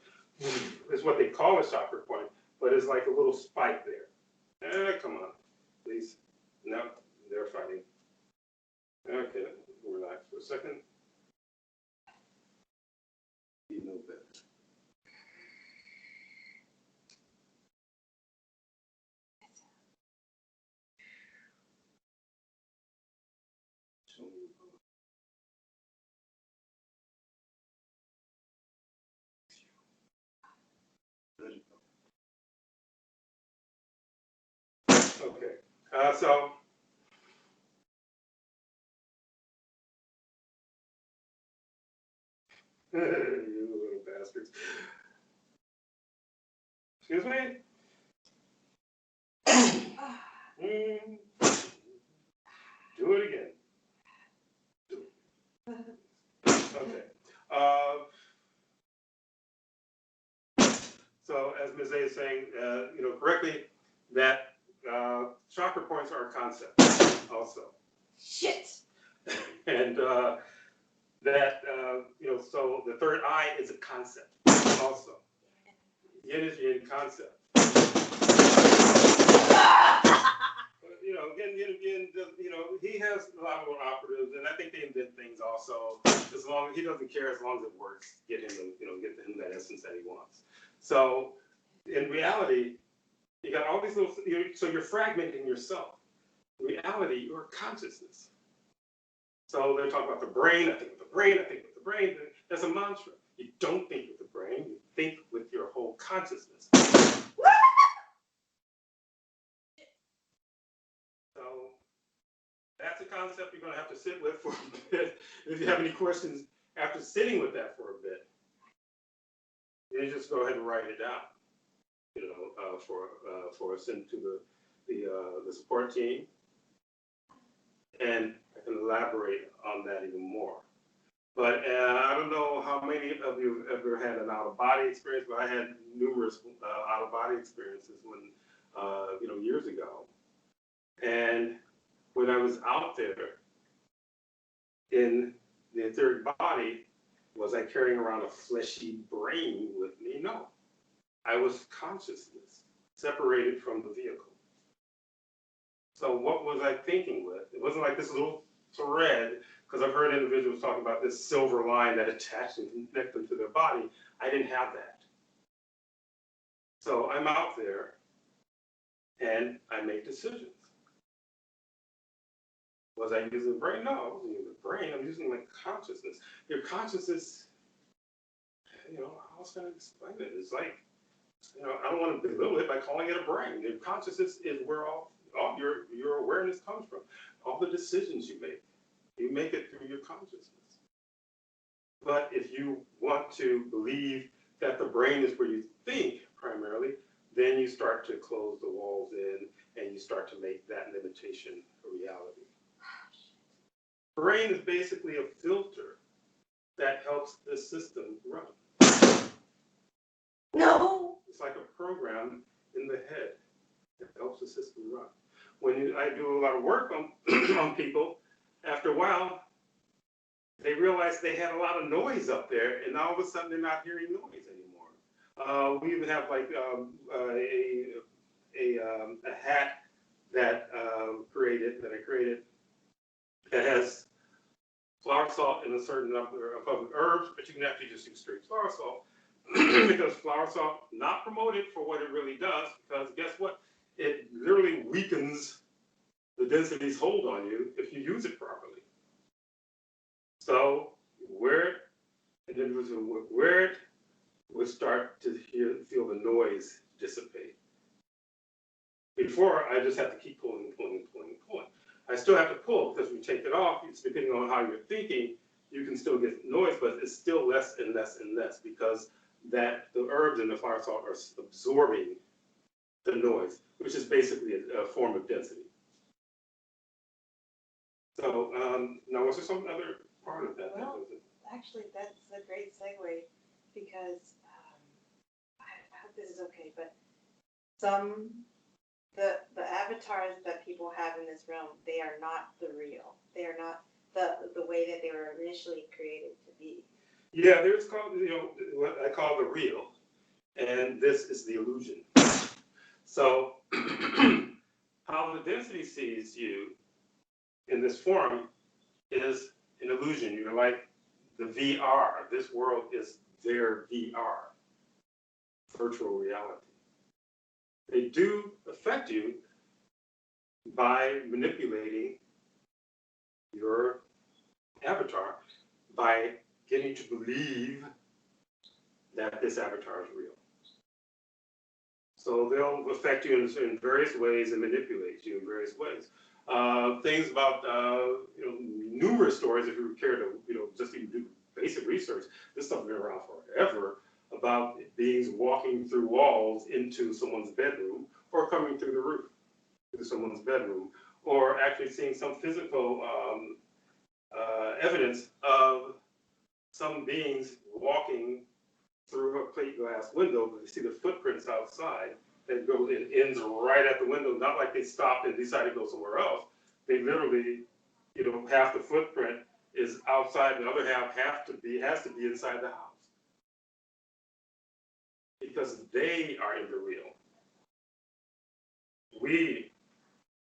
It's what they call a chakra point, but it's like a little spike there. Come on, please. No, they're fighting. Okay, relax for a second. You know better. Okay, so you little bastards. Excuse me? Do it again. Okay. So as Ms. A is saying, correctly, that chakra points are a concept also. Shit! And so the third eye is a concept also. Yin is yin concept. Again, he has a lot of operatives, and I think they invent things also. As long as he doesn't care, as long as it works, get him that essence that he wants. So, in reality, you got all these little. So you're fragmenting yourself. In reality, you're consciousness. So they're talking about the brain. I think with the brain. I think with the brain. That's a mantra. You don't think with the brain. You think with your whole consciousness. So that's a concept you're going to have to sit with for a bit. If you have any questions after sitting with that for a bit, you just go ahead and write it down. For send to the support team, and I can elaborate on that even more. But I don't know how many of you have ever had an out-of-body experience, but I had numerous out-of-body experiences when years ago. And when I was out there in the etheric body, was I carrying around a fleshy brain with me? No. I was consciousness, separated from the vehicle. So what was I thinking with? It wasn't like this little thread, because I've heard individuals talking about this silver line that attached and connected them to their body. I didn't have that. So I'm out there, and I make decisions. Was I using the brain? No, I wasn't using the brain. I'm using my consciousness. Your consciousness, how else can I explain it? It's like, I don't want to belittle it by calling it a brain. Your consciousness is where all your awareness comes from. All the decisions you make it through your consciousness. But if you want to believe that the brain is where you think primarily, then you start to close the walls in and you start to make that limitation a reality. Brain is basically a filter that helps the system run. No! It's like a program in the head that helps the system run. When I do a lot of work on people, after a while, they realize they had a lot of noise up there, and all of a sudden they're not hearing noise anymore. We even have like a hat that I created that has salt and a certain number of other herbs, but you can actually just use straight flower salt because flower salt not promoted for what it really does. Because guess what? It literally weakens the density's hold on you if you use it properly. So where it would start to feel the noise dissipate. Before, I just have to keep pulling and pulling and pulling and pulling. I still have to pull because when you take it off, it's depending on how you're thinking, you can still get noise, but it's still less and less and less because the herbs and the flower salt are absorbing the noise, which is basically a form of density. So now, was there some other part of that? Well, actually, that's a great segue because I hope this is okay, but the avatars that people have in this realm, they are not the real. They are not the way that they were initially created to be. Yeah, there's called, what I call the real, and this is the illusion. So how the density sees you in this form is an illusion. You're like the VR. This world is their VR, virtual reality. They do affect you by manipulating your avatar, by getting you to believe that this avatar is real. So they'll affect you in various ways and manipulate you in various ways. Things about, numerous stories, if you care to, just even do basic research, this stuff has been around forever, about beings walking through walls into someone's bedroom or coming through the roof to someone's bedroom, or actually seeing some physical evidence of some beings walking through a plate glass window, but you see the footprints outside that go and ends right at the window, not like they stopped and decided to go somewhere else. They literally, half the footprint is outside, the other half has to be inside the house. Because they are in the real.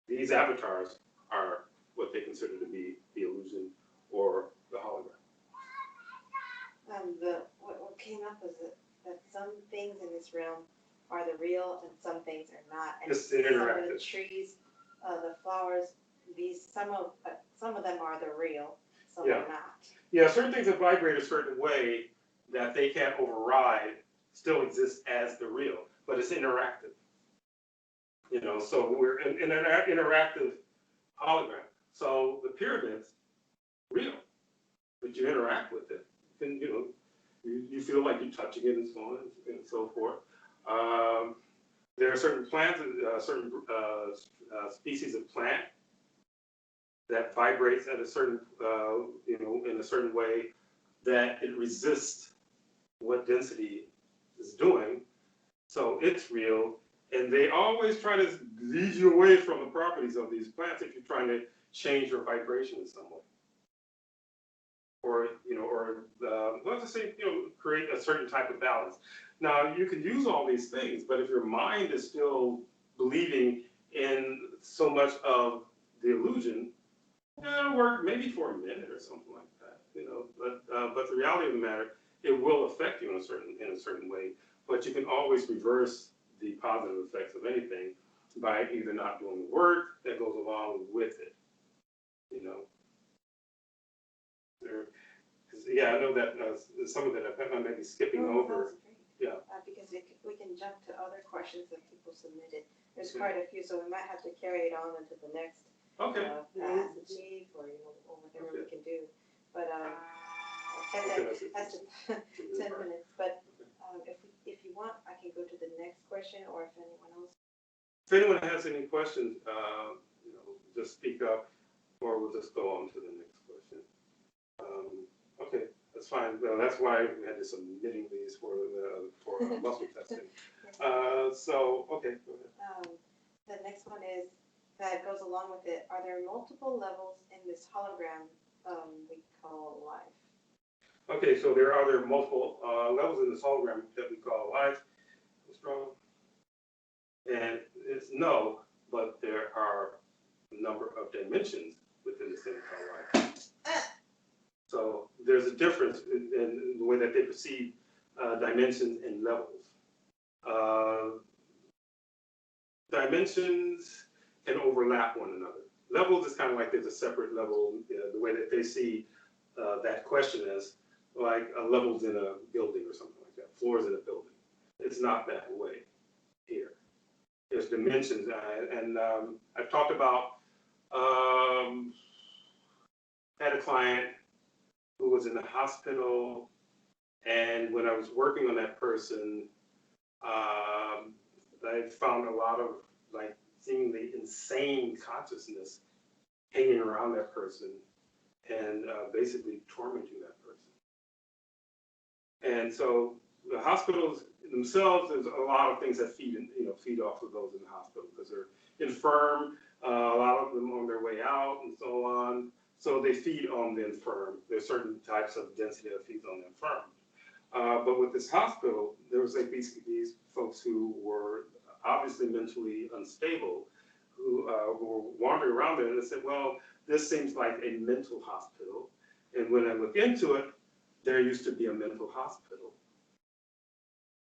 These avatars are what they consider to be the illusion or the hologram. What came up was that some things in this realm are the real and some things are not. And It's some interactive. of the trees, the flowers, some of them are the real, some are not. Yeah, certain things that vibrate a certain way that they can't override still exists as the real, but it's interactive. So we're in an interactive hologram. So the pyramid's real, but you interact with it. And, you feel like you're touching it and so on and so forth. There are certain plants, certain species of plant that vibrates at a certain, in a certain way that it resists what density is doing. So it's real. And they always try to lead you away from the properties of these plants if you're trying to change your vibration in some way. Or, let's just say, create a certain type of balance. Now, you can use all these things, but if your mind is still believing in so much of the illusion, it'll work maybe for a minute or something like that, but the reality of the matter, it will affect you in a certain way, but you can always reverse the positive effects of anything by either not doing the work that goes along with it, I know that some of that I may be skipping over. Yeah. Because we can jump to other questions that people submitted. There's quite a few, so we might have to carry it on into the next Ask the Chief or whatever we can do. But 10 minutes. But if you want, I can go to the next question, or if anyone else. If anyone has any questions, just speak up, or we'll just go on to the next question. Okay, that's fine. Well, that's why we had to submitting these for muscle testing. So, okay, go ahead. The next one is, that goes along with it, are there multiple levels in this hologram we call life? Okay, so there are multiple levels in this hologram that we call life. Strong. And it's no, but there are a number of dimensions within this thing called life. So there's a difference in the way that they perceive dimensions and levels. Dimensions can overlap one another. Levels is kind of like there's a separate level, the way that they see that question is like levels in a building or something like that, floors in a building. It's not that way here. There's dimensions, and I've talked about, had a client who was in the hospital, and when I was working on that person, I found a lot of like seemingly insane consciousness hanging around that person and basically tormenting that person. And so the hospitals themselves, there's a lot of things that feed off of those in the hospital because they're infirm, a lot of them on their way out and so on. So they feed on the infirm. There's certain types of density that feeds on the infirm. But with this hospital, there was like these folks who were obviously mentally unstable, who were wandering around there, and they said, well, this seems like a mental hospital. And when I look into it, there used to be a mental hospital.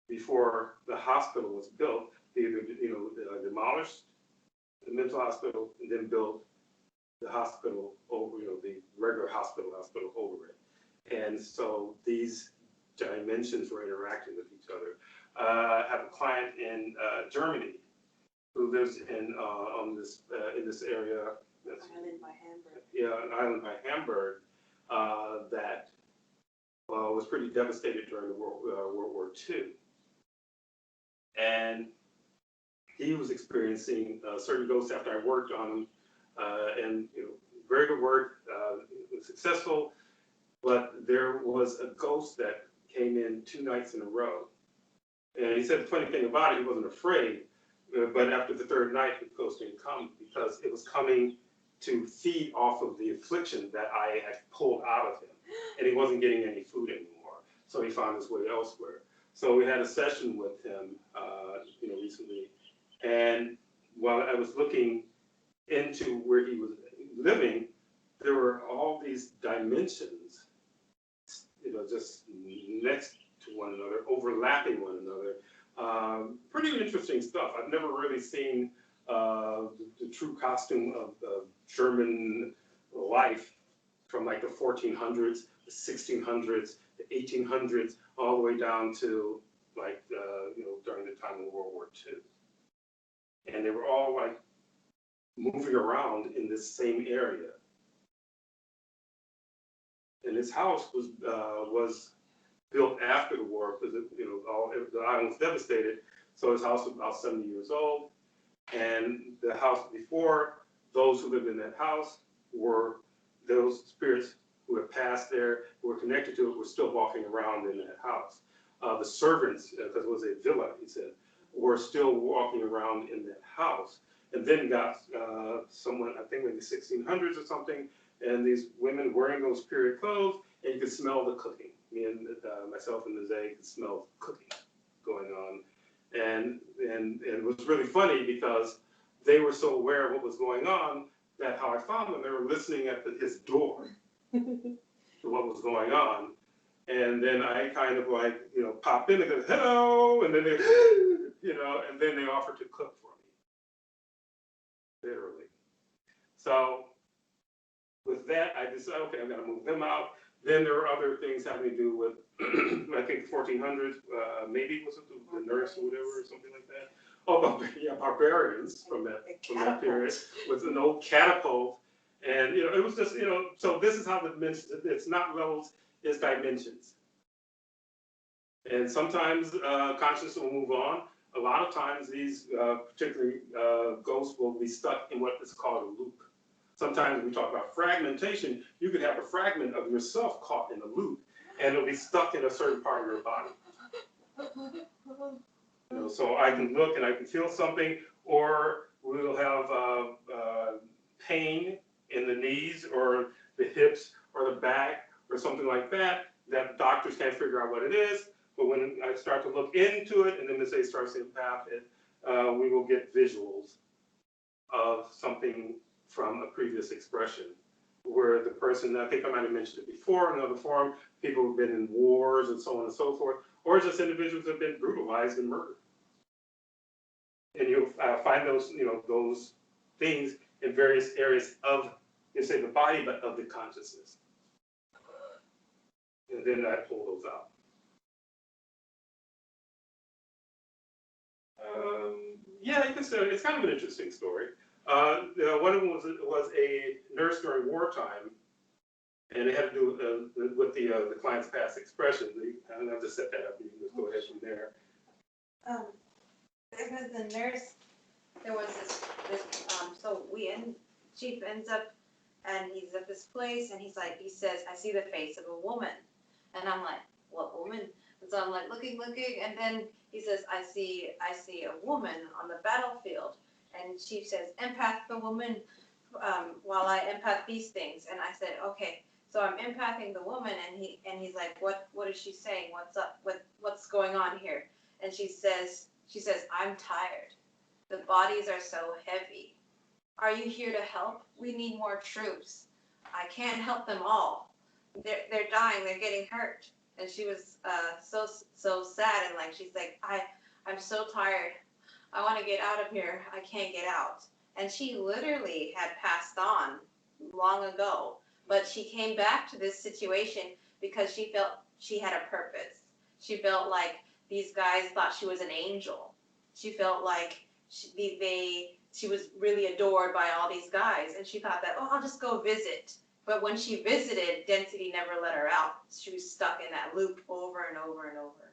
Before the hospital was built, they either demolished the mental hospital and then built the hospital over, the regular hospital over it. And so these dimensions were interacting with each other. I have a client in Germany who lives in this area. That's, Island by Hamburg. Yeah, an island by Hamburg that was pretty devastated during the World War II. And he was experiencing certain ghosts after I worked on him, and very good work, successful. But there was a ghost that came in 2 nights in a row. And he said the funny thing about it, he wasn't afraid, but after the 3rd night, the ghost didn't come because it was coming to feed off of the affliction that I had pulled out of him. And he wasn't getting any food anymore. So he found his way elsewhere. So we had a session with him, recently. And while I was looking into where he was living, there were all these dimensions, just next to one another, overlapping one another. Pretty interesting stuff. I've never really seen the true costume of German life from like the 1400s, the 1600s, the 1800s, all the way down to like, during the time of World War II. And they were all like moving around in this same area. And this house was built after the war because the island was devastated. So his house was about 70 years old. And the house before, those who lived in that house were those spirits who had passed there, who were connected to it, were still walking around in that house. The servants, because it was a villa, he said, were still walking around in that house. And then got someone, I think maybe 1600s or something, and these women wearing those period clothes, and you could smell the cooking. Me and myself and NSTHA could smell cooking going on. And it was really funny because they were so aware of what was going on that how I found them, they were listening at his door to what was going on. And then I kind of like, popped in and go, hello, and then they, and then they offered to cook for me, literally. So with that, I decided, okay, I'm gonna move them out. Then there were other things having to do with, I think 1400s, maybe was it the nurse or whatever, or something like that. Oh, yeah, barbarians from that period with an old catapult. And, it was just, so this is how the dimensions, it's not levels, it's dimensions. And sometimes consciousness will move on. A lot of times these particularly ghosts will be stuck in what is called a loop. Sometimes we talk about fragmentation. You could have a fragment of yourself caught in a loop, and it'll be stuck in a certain part of your body. So I can look and I can feel something, or we'll have pain in the knees or the hips or the back or something like that, that doctors can't figure out what it is. But when I start to look into it, and then NSTHA starts to empath it, we will get visuals of something from a previous expression. where the person, I think I might have mentioned it before in another forum, people who've been in wars and so on and so forth, or just individuals who have been brutalized and murdered. And you'll find those, those things in various areas of, you say the body, but of the consciousness. And then I pull those out. Yeah, you can say it's kind of an interesting story. One of them was a nurse during wartime, and it had to do with the client's past expression. I'll just set that up. You can just go ahead from there. There was a nurse. There was this Chief ends up, and he's at this place, and he says, I see the face of a woman, and I'm like, what woman? And so I'm like looking, and then he says, I see a woman on the battlefield, and Chief says, empath the woman, while I empath these things, and I said, okay, so I'm empathing the woman, and he's like, what is she saying? What's up? What's going on here? And she says, I'm tired. The bodies are so heavy. Are you here to help? We need more troops. I can't help them all. They're dying. They're getting hurt. And she was so sad, and like she's like, I'm so tired. I want to get out of here. I can't get out. And she literally had passed on long ago, but she came back to this situation because she felt she had a purpose. She felt like these guys thought she was an angel. She felt like she was really adored by all these guys, and she thought that, I'll just go visit. But when she visited, density never let her out. She was stuck in that loop over and over and over.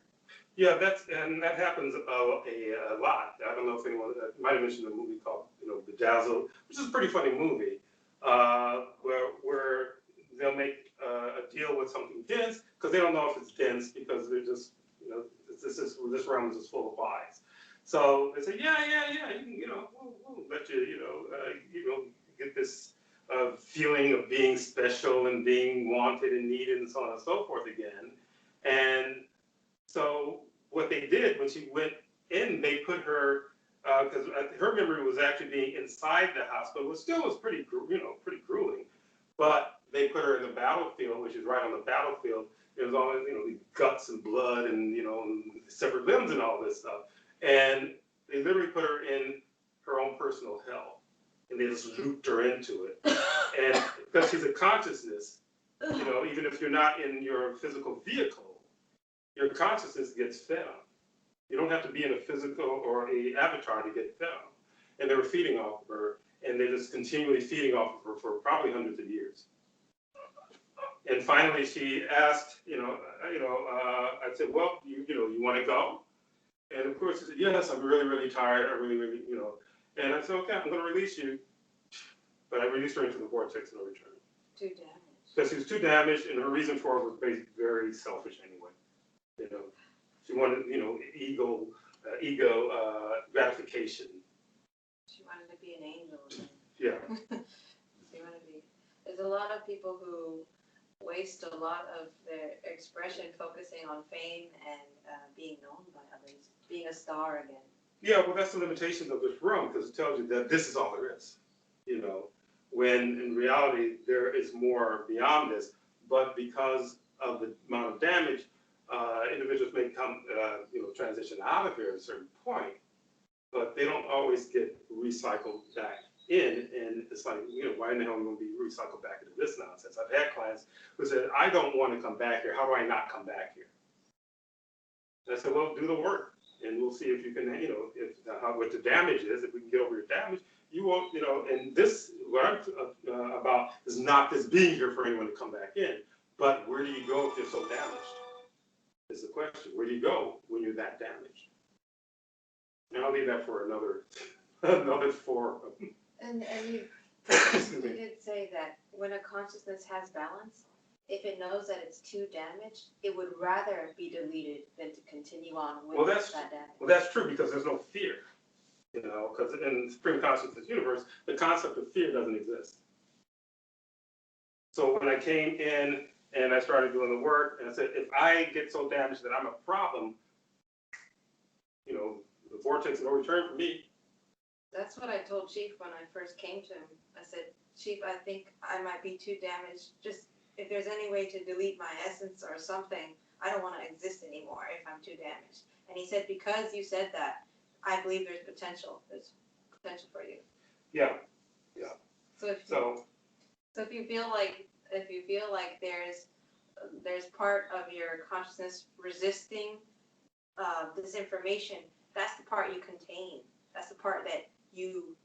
Yeah, that happens a lot. I don't know if anyone might have mentioned a movie called Bedazzled, which is a pretty funny movie, where they'll make a deal with something dense because they don't know if it's dense because they're just this realm is just full of lies. So they say, yeah, we'll let you, get this feeling of being special and being wanted and needed and so on and so forth again. And so what they did when she went in, they put her, because her memory was actually being inside the hospital, which still was pretty grueling. But they put her in the battlefield, which is right on the battlefield. There was always, guts and blood and, severed limbs and all this stuff. And they literally put her in her own personal hell. And they just looped her into it. And because she's a consciousness, even if you're not in your physical vehicle, your consciousness gets fed on. You don't have to be in a physical or a avatar to get fed on. And they were feeding off of her, and they're just continually feeding off of her for probably hundreds of years. And finally, she asked, I said, well, you want to go? And of course, she said, yes, I'm really, really tired. I really, And I said, okay, I'm going to release you. But I released her into the vortex and no return. Too damaged. Because she was too damaged, and her reason for it was very selfish anyway. She wanted, ego gratification. She wanted to be an angel. Yeah. She wanted to be. There's a lot of people who waste a lot of their expression focusing on fame and being known by others, being a star again. Yeah, well, that's the limitations of this room, because it tells you that this is all there is. When in reality there is more beyond this, but because of the amount of damage, individuals may come, transition out of here at a certain point, but they don't always get recycled back in. And it's like, why in the hell am I going to be recycled back into this nonsense? I've had clients who said, I don't want to come back here. How do I not come back here? And I said, well, do the work, and we'll see if you can, what the damage is. If we can get over your damage, you won't, and this, what I'm about is not this being here for anyone to come back in, but where do you go if you're so damaged? Is the question. Where do you go when you're that damaged? And I'll leave that for another forum. And you did say that when a consciousness has balance, if it knows that it's too damaged, it would rather be deleted than to continue on with that damage. Well, that's true, because there's no fear. Because in the Supreme Consciousness universe, the concept of fear doesn't exist. So when I came in and I started doing the work, and I said, if I get so damaged that I'm a problem, the vortex will return for me. That's what I told Chief when I first came to him. I said, Chief, I think I might be too damaged. Just if there's any way to delete my essence or something, I don't want to exist anymore if I'm too damaged. And he said, because you said that, I believe there's potential. There's potential for you. Yeah. So if you feel like there's part of your consciousness resisting this information, that's the part you contain. That's the part that you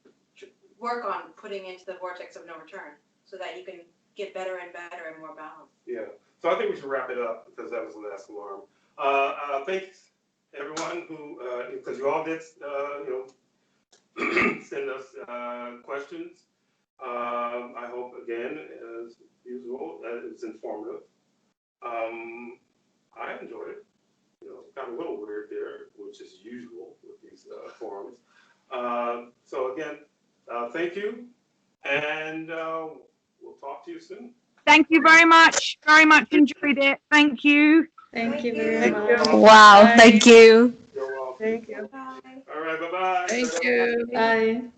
work on putting into the vortex of no return, so that you can get better and better and more balanced. Yeah. So I think we should wrap it up because that was the last alarm. Thanks everyone who, because you all did, send us questions. I hope again, as usual, that it was informative. I enjoyed it. Got a little weird there, which is usual with these forums. So again, thank you, and we'll talk to you soon. Thank you very much. Very much enjoyed it. Thank you. Thank you very Thank you. much. Wow, Bye. thank you. You're welcome. Thank you. Bye. All right, bye-bye. Thank you. Bye.